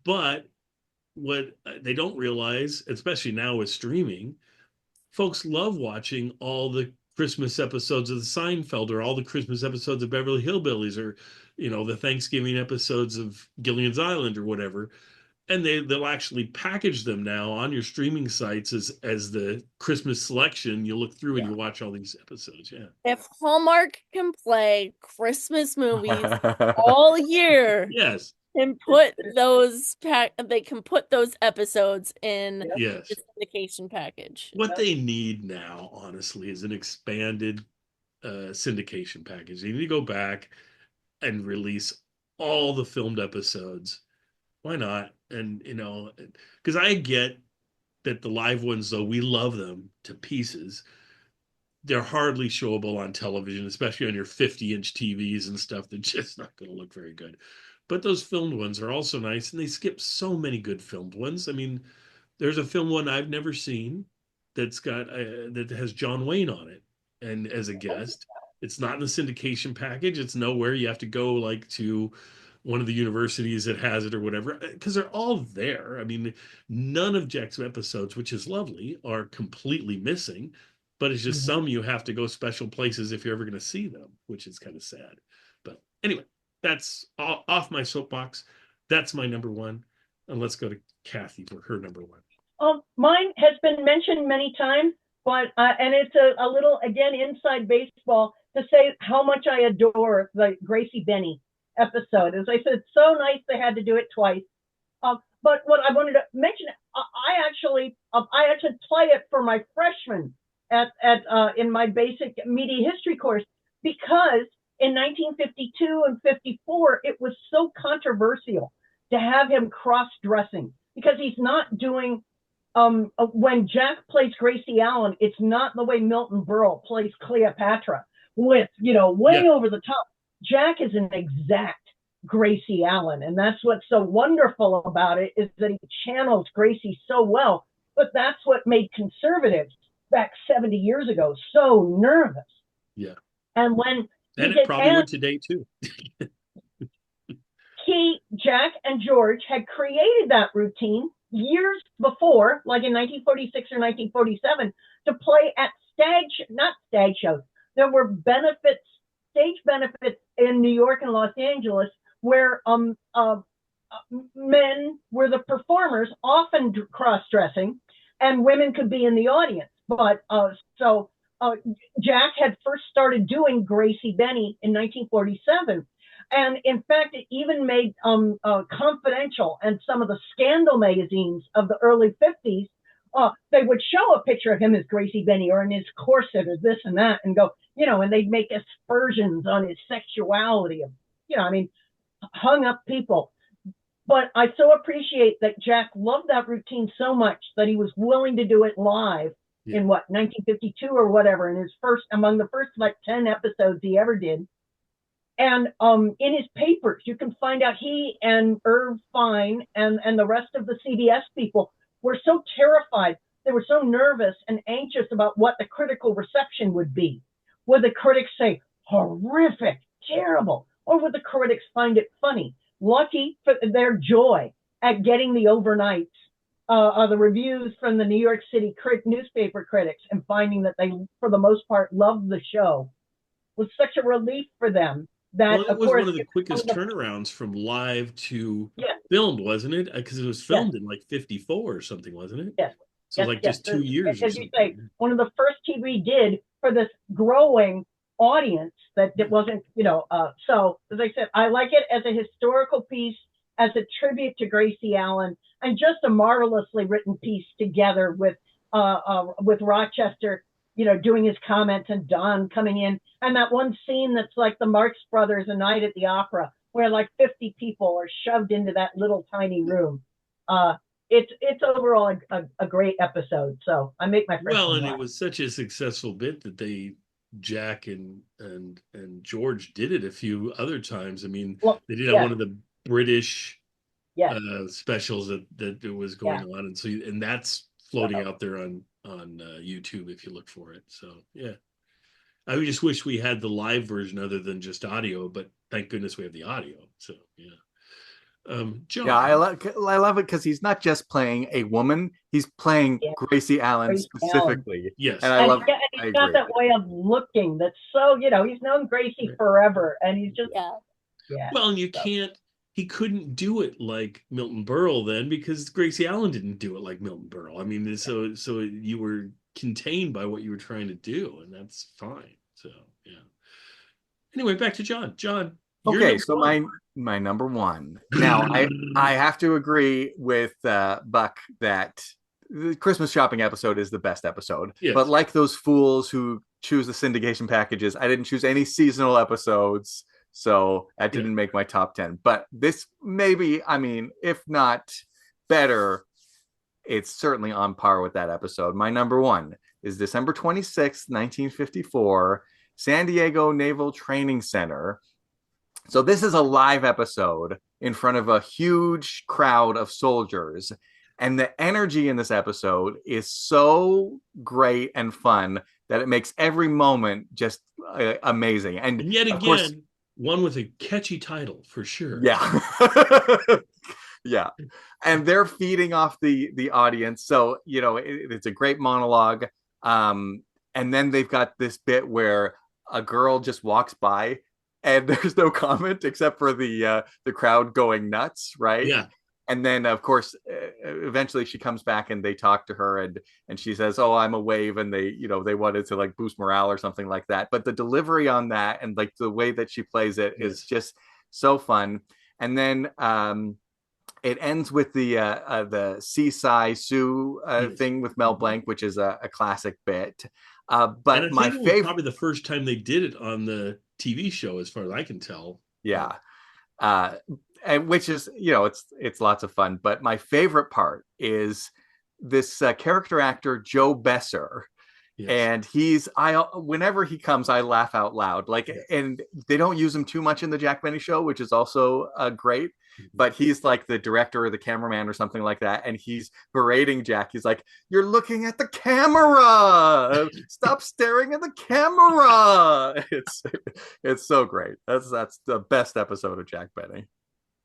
But what they don't realize, especially now with streaming, folks love watching all the Christmas episodes of the Seinfeld, or all the Christmas episodes of Beverly Hillbillies, or the Thanksgiving episodes of Gilligan's Island or whatever. And they'll actually package them now on your streaming sites as the Christmas selection. You look through and you watch all these episodes. Yeah. If Hallmark can play Christmas movies all year, Yes. and put those they can put those episodes in Yes. the syndication package. What they need now, honestly, is an expanded syndication package. They need to go back and release all the filmed episodes. Why not? And because I get that the live ones, though, we love them to pieces. They're hardly showable on television, especially on your 50-inch TVs and stuff. They're just not going to look very good. But those filmed ones are also nice, and they skip so many good filmed ones. I mean, there's a film one I've never seen that's got that has John Wayne on it, and as a guest. It's not in the syndication package. It's nowhere. You have to go like to one of the universities that has it or whatever, because they're all there. I mean, none of Jack's episodes, which is lovely, are completely missing, but it's just some you have to go special places if you're ever going to see them, which is kind of sad. But anyway, that's off my soapbox. That's my number one. And let's go to Kathy for her number one. Mine has been mentioned many times, but and it's a little, again, inside baseball, to say how much I adore the Gracie Benny episode. As I said, it's so nice they had to do it twice. But what I wanted to mention, I actually play it for my freshmen at in my basic media history course, because in 1952 and 54, it was so controversial to have him cross-dressing, because he's not doing, when Jack plays Gracie Allen, it's not the way Milton Berle plays Cleopatra with, way over the top. Jack is an exact Gracie Allen, and that's what's so wonderful about it, is that he channels Gracie so well. But that's what made conservatives back 70 years ago so nervous. Yeah. And when it probably would today too. Jack and George had created that routine years before, like in 1946 or 1947, to play at not stag shows. There were stage benefits in New York and Los Angeles, where men were the performers, often cross-dressing, and women could be in the audience. But Jack had first started doing Gracie Benny in 1947. And in fact, it even made Confidential and some of the scandal magazines of the early 50s, they would show a picture of him as Gracie Benny, or in his corset, or this and that, and go, and they'd make aspersions on his sexuality of, hung up people. But I so appreciate that Jack loved that routine so much that he was willing to do it live in 1952 or whatever, in among the first like 10 episodes he ever did. And in his papers, you can find out he and Irv Fine and the rest of the CBS people were so terrified. They were so nervous and anxious about what the critical reception would be. Would the critics say, horrific, terrible? Or would the critics find it funny? Lucky for their joy at getting the overnights, the reviews from the New York City newspaper critics, and finding that they, for the most part, loved the show, was such a relief for them. That, it was one of the quickest turnarounds from live to filmed, wasn't it? Because it was filmed in like 54 or something, wasn't it? Yes. So just 2 years. As you say, one of the first TV did for this growing audience that it wasn't, so as I said, I like it as a historical piece, as a tribute to Gracie Allen, and just a marvelously written piece together with Rochester, doing his comments and Don coming in, and that one scene that's like the Marx Brothers A Night at the Opera, where like 50 people are shoved into that little tiny room. It's overall a great episode. So I make my friends. Well, and it was such a successful bit that Jack and George did it a few other times. I mean, Well, they did have one of the British yes, specials that was going yeah. on, and that's floating out there on YouTube if you look for it. So yeah, I would just wish we had the live version other than just audio, but thank goodness we have the audio. So yeah. John. Yeah, I love it because he's not just playing a woman; he's playing Yeah. Gracie Allen Gracie specifically. Yes, and And I he's got agree. that way of looking that's so, he's known Gracie forever, and he's just, yeah. Well, and he couldn't do it like Milton Berle then because Gracie Allen didn't do it like Milton Berle. I mean, so you were contained by what you were trying to do, and that's fine. So yeah. Anyway, back to John. John, Okay, so my number one. Now I have to agree with Buck that the Christmas shopping episode is the best episode. Yes. But like those fools who choose the syndication packages, I didn't choose any seasonal episodes, so that didn't make my top 10. But this maybe, I mean, if not better, it's certainly on par with that episode. My number one is December 26th, 1954, San Diego Naval Training Center. So this is a live episode in front of a huge crowd of soldiers. And the energy in this episode is so great and fun that it makes every moment just amazing. And yet again, course, one with a catchy title for sure. Yeah. Yeah. And they're feeding off the audience. So, it's a great monologue. And then they've got this bit where a girl just walks by and there's no comment except for the crowd going nuts, right? Yeah. And then, of course, eventually she comes back and they talk to her and she says, "Oh, I'm a wave," and they wanted to like boost morale or something like that. But the delivery on that and like the way that she plays it is just so fun. And then it ends with the Seaside Sue thing with Mel Blanc, which is a classic bit. But my favorite, probably the first time they did it on the TV show, as far as I can tell. Yeah. And which is, it's lots of fun. But my favorite part is this character actor, Joe Besser. Yes. And whenever he comes, I laugh out loud. And they don't use him too much in the Jack Benny Show, which is also great. But he's like the director or the cameraman or something like that. And he's berating Jack. He's like, "You're looking at the camera. Stop staring at the camera." It's so great. That's the best episode of Jack Benny.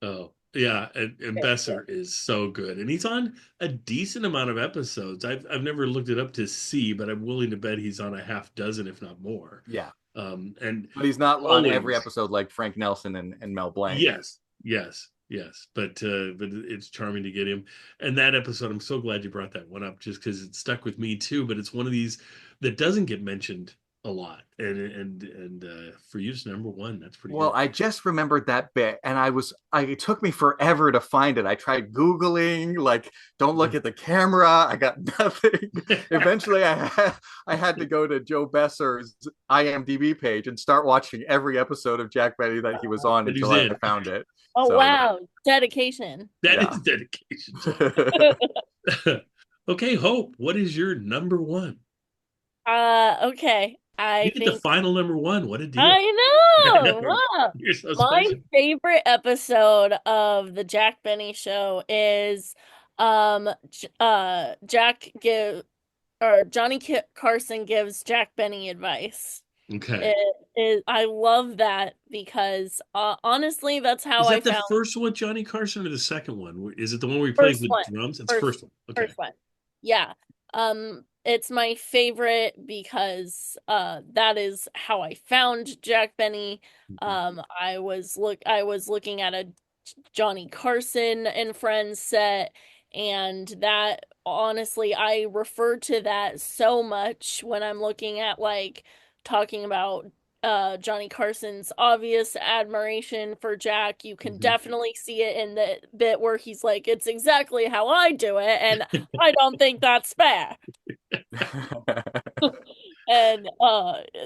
Oh, yeah. And Besser is so good. And he's on a decent amount of episodes. I've never looked it up to see, but I'm willing to bet he's on a half dozen, if not more. Yeah. But he's not on every episode like Frank Nelson and Mel Blanc. Yes, but it's charming to get him. And that episode, I'm so glad you brought that one up, just because it stuck with me too. But it's one of these that doesn't get mentioned a lot, and for you, it's number one. That's pretty well. Good. I just remembered that bit, and it took me forever to find it. I tried Googling, like, don't look at the camera. I got nothing. Eventually, I had to go to Joe Besser's IMDb page and start watching every episode of Jack Benny that he was on until I found it. Oh, wow. Dedication. That is dedication. Okay, Hope, what is your number one? Okay. You get the final number one. What a deal. I know. Wow. You're so My special. favorite episode of the Jack Benny Show is Johnny Carson gives Jack Benny advice. Okay. I love that because honestly, that's how I found. Is that the first one, Johnny Carson, or the second one? Is it the one where he plays the drums? It's the first one. Okay. First one. Yeah. It's my favorite because that is how I found Jack Benny. I was looking at a Johnny Carson and Friends set, and that honestly I refer to that so much when I'm looking at like talking about Johnny Carson's obvious admiration for Jack. You can Mhm. definitely see it in the bit where he's like, "It's exactly how I do it, and I don't think that's fair." And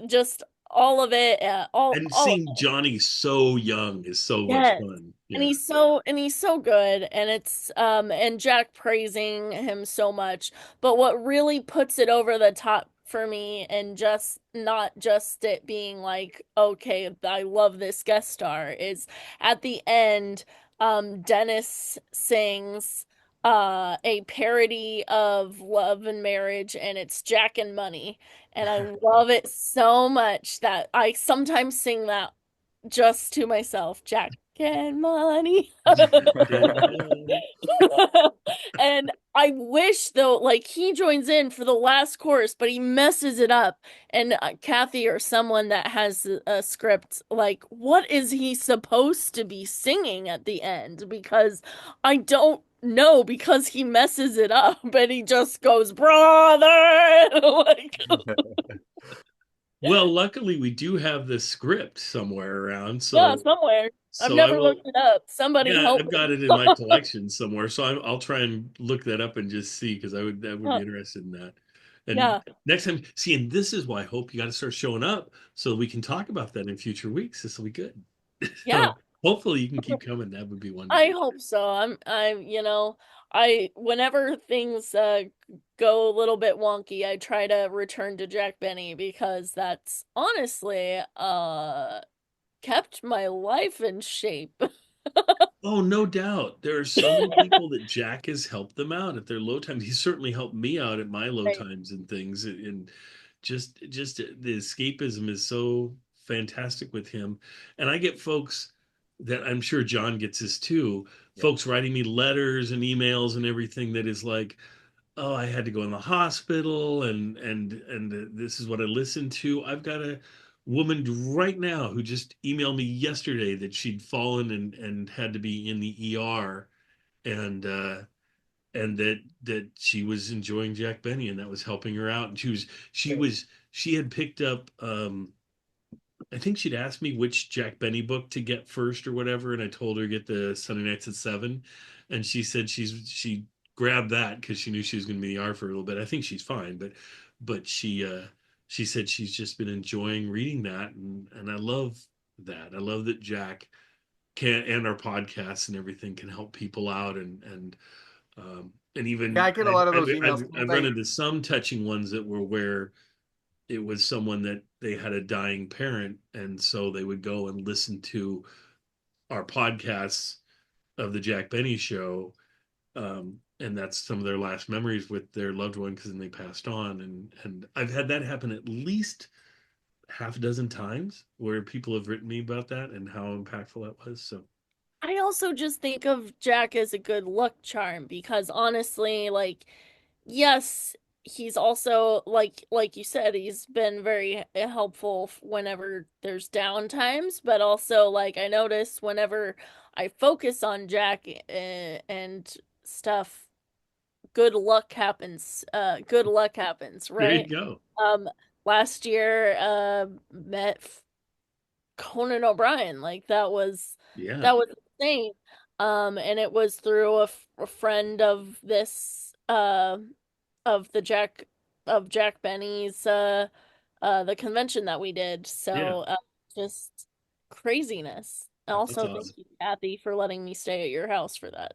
just all of it, And all of seeing it. Johnny so young is so much Yes. fun. And Yeah. he's so good, and it's and Jack praising him so much. But what really puts it over the top for me, and just not just it being like, okay, I love this guest star, is at the end, Dennis sings a parody of Love and Marriage, and it's Jack and Money. And I love it so much that I sometimes sing that just to myself, Jack and Money. And I wish though, like he joins in for the last chorus, but he messes it up. And Kathy or someone that has a script, like, what is he supposed to be singing at the end? Because I don't know, because he messes it up and he just goes, brother. Like, Well, luckily we do have the script somewhere around, yeah, so somewhere. I've so I never will. looked it up. Somebody Yeah, help I've got me. it in my collection somewhere, so I'll try and look that up and just see because I would be Huh. interested in that. And Yeah. next time, see, and this is why I hope you got to start showing up so we can talk about that in future weeks. This will be good. Yeah. So hopefully you can keep coming. That would be I wonderful. hope so. Whenever things go a little bit wonky, I try to return to Jack Benny because that's honestly kept my life in shape. Oh, no doubt. There are so many people that Jack has helped them out at their low times. He's certainly helped me out at my low Right. times and things. And just the escapism is so fantastic with him. And I get folks that I'm sure John gets this too, Yeah. folks writing me letters and emails and everything that is like, oh, I had to go in the hospital and this is what I listened to. I've got a woman right now who just emailed me yesterday that she'd fallen and had to be in the ER and and that she was enjoying Jack Benny and that was helping her out and Right. she had picked up I think she'd asked me which Jack Benny book to get first or whatever, and I told her get the Sunday Nights at Seven, and she said she grabbed that because she knew she was going to be in the ER for a little bit. I think she's fine, but she said she's just been enjoying reading that, and I love that. I love that Jack can and our podcasts and everything can help people out and Yeah, even I get a lot of those emails. I've run into some touching ones that were where it was someone that they had a dying parent and so they would go and listen to our podcasts of the Jack Benny show and that's some of their last memories with their loved one because then they passed on and I've had that happen at least half a dozen times where people have written me about that and how impactful that was so I also just think of Jack as a good luck charm because honestly, like, yes, he's also like you said, he's been very helpful whenever there's down times, but also like I notice whenever I focus on Jack and stuff, good luck happens. Good luck happens, there you right? go Um, last year, met Conan O'Brien. Like yeah that was insane. And it was through a friend of this of the Jack of Jack Benny's the convention that we did. yeah So just craziness. that's Also, thank awesome you, Kathy, for letting me stay at your house for that.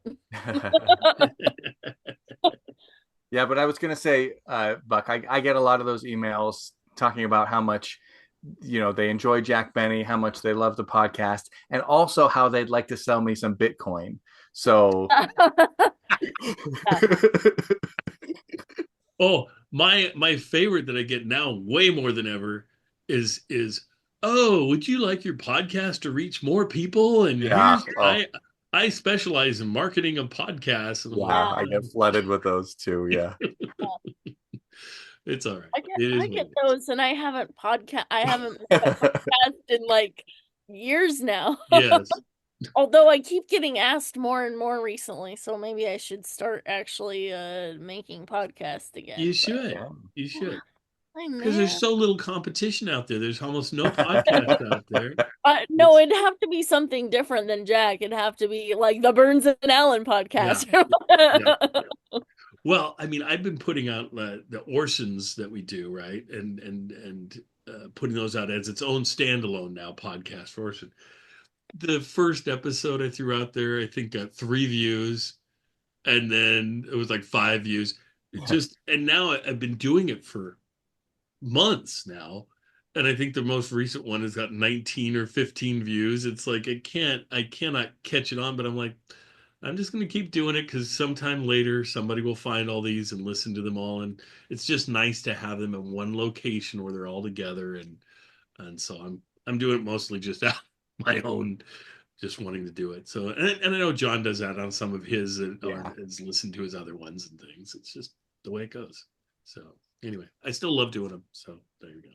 Yeah, but I was gonna say, Buck, I get a lot of those emails talking about how much they enjoy Jack Benny, how much they love the podcast, and also how they'd like to sell me some Bitcoin. So Yeah. Oh, my favorite that I get now way more than ever is oh, would you like your podcast to reach more people? And yeah, here's oh I specialize in marketing of podcasts, and I'm like, yeah, Yeah. I get flooded with those too. Yeah. it's all right. I get It is I what get it those, and I haven't made a podcast in like years now. is. Yes, Although I keep getting asked more and more recently, so maybe I should start actually making podcasts you again. But should. Yeah. You should. Because there's man. so little competition out there. There's almost no podcast out there. No, It's it'd have to be something different than Jack. It'd have to be like the Burns and Allen yeah, podcast. yeah. Well, I mean, I've been putting out the Orsons that we do, right, and putting those out as its own standalone now podcast for Orson. The first episode I threw out there, I think got 3 views, and then it was like 5 views. And now I've been doing it for months now. And I think the most recent one has got 19 or 15 views. It's like I cannot catch it on, but I'm like, I'm just going to keep doing it because sometime later somebody will find all these and listen to them all. And it's just nice to have them in one location where they're all together. And so I'm doing it mostly just out my own, just wanting to do it. So, and I know John does that on some of his or has listened to his other ones and things. It's just the way it goes. So anyway, I still love doing them. So there you go.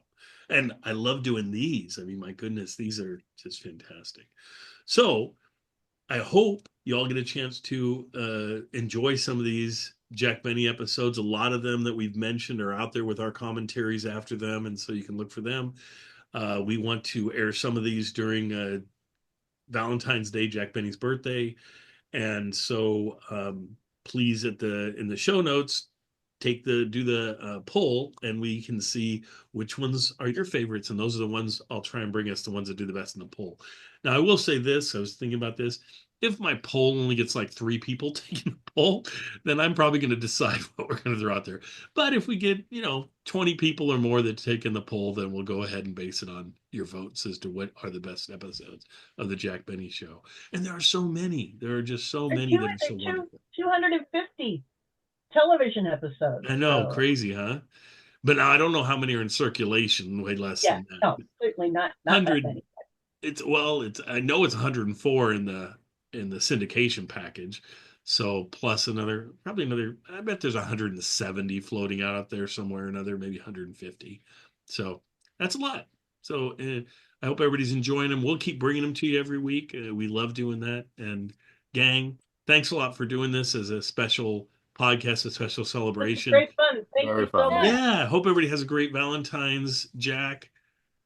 And I love doing these. I mean, my goodness, these are just fantastic. So I hope you all get a chance to enjoy some of these Jack Benny episodes. A lot of them that we've mentioned are out there with our commentaries after them, and so you can look for them. We want to air some of these during Valentine's Day, Jack Benny's birthday, and so please in the show notes do the poll, and we can see which ones are your favorites, and those are the ones I'll try and bring us the ones that do the best in the poll. Now I will say this, I was thinking about this. If my poll only gets like 3 people taking the poll, then I'm probably going to decide what we're going to throw out there. But if we get 20 people or more that take in the poll, then we'll go ahead and base it on your votes as to what are the best episodes of the Jack Benny Show. And there are so many. There are just so many that are so wonderful. 250 television episodes. I know, So crazy, huh? But now I don't know how many are in circulation, way less yeah, than that. no, certainly not that 100 many. it's I know it's 104 in the syndication package. So plus probably another, I bet there's 170 floating out there somewhere, another maybe 150. So that's a lot. So I hope everybody's enjoying them. We'll keep bringing them to you every week. We love doing that. And gang, thanks a lot for doing this as a special podcast, a special This is celebration. great fun. Thank Very you so fun. much. Yeah, hope everybody has a great Valentine's, Jack.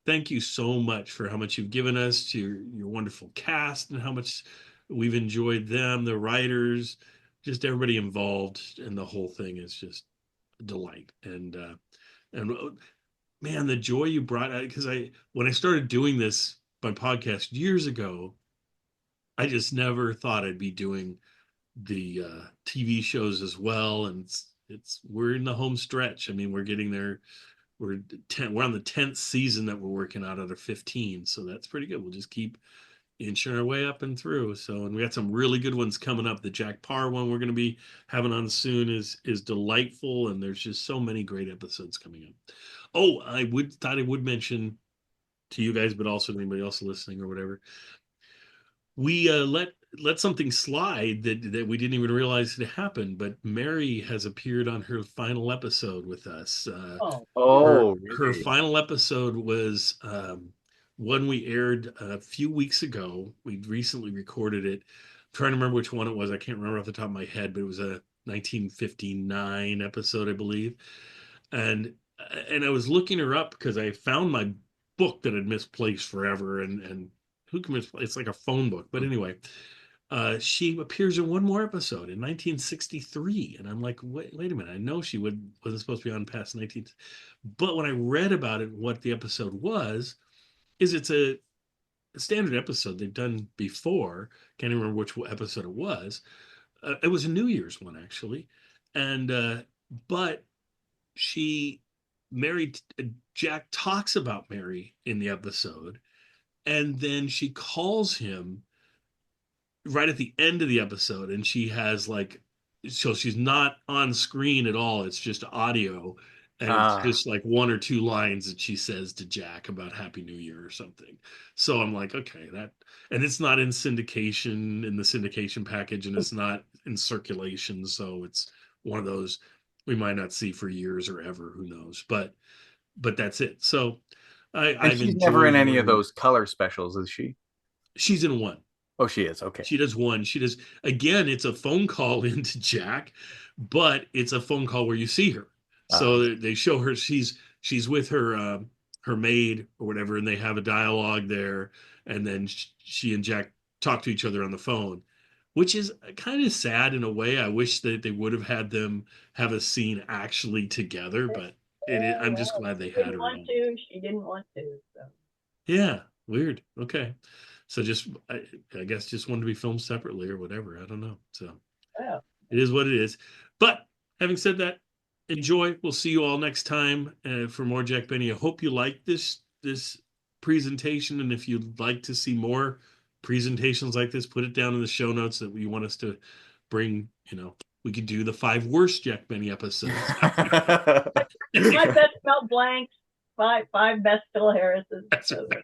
Thank you so much for how much you've given us to your wonderful cast and how much we've enjoyed them, the writers, just everybody involved, and the whole thing is just a delight. And man, the joy you brought out, because when I started doing this my podcast years ago, I just never thought I'd be doing the TV shows as well. And we're in the home stretch. I mean, we're getting there. We're on the 10th season that we're working out of 15, so that's pretty good. We'll just keep inching our way up and through. So, and we got some really good ones coming up. The Jack Parr one we're going to be having on soon is delightful, and there's just so many great episodes coming up. Oh, thought I would mention to you guys, but also to anybody else listening or whatever. We let something slide that we didn't even realize had happened, but Mary has appeared on her final episode with us. Oh, Her really? final episode was one we aired a few weeks ago. We recently recorded it. I'm trying to remember which one it was. I can't remember off the top of my head, but it was a 1959 episode, I believe. And I was looking her up because I found my book that had misplaced forever, and who can misplace? It's like a phone book, but anyway. She appears in one more episode in 1963, and I'm like, wait a minute! I know she wasn't supposed to be on past 19, but when I read about it, what the episode was, is it's a standard episode they've done before. Can't even remember which episode it was. It was a New Year's one actually, and but she married Jack talks about Mary in the episode, and then she calls him right at the end of the episode, and she has like, so she's not on screen at all, it's just audio, and it's just like 1 or 2 lines that she says to Jack about Happy New Year or something. So I'm like, okay, and it's not in the syndication package, and it's not in circulation, so it's one of those we might not see for years or ever, who knows. But that's it. So And I've she's never in enjoyed any of learning. those color specials, is she? She's in one. Oh, she is. Okay. She does one. She does, again, it's a phone call into Jack, but it's a phone call where you see her. So they show her, she's with her maid or whatever, and they have a dialogue there, and then she and Jack talk to each other on the phone, which is kind of sad in a way. I wish that they would have had them have a scene actually together, but I'm just Well, glad they she had didn't her want on. to. She didn't want to. So. Yeah, weird. Okay. So just I guess just wanted to be filmed separately or whatever. I don't know. So Yeah. it is what it is. But having said that, enjoy. We'll see you all next time for more Jack Benny. I hope you like this presentation, and if you'd like to see more presentations like this, put it down in the show notes that you want us to bring. We could do the 5 worst Jack Benny episodes. My best Mel Blancs, five best Phil Harrises. That's right.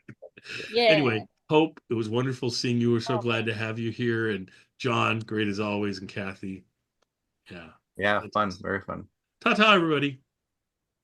Yeah. Anyway, Hope, it was wonderful seeing you. We're so glad to have you here. And John, great as always. And Kathy, yeah. Yeah, fun, very fun. Ta-ta, everybody.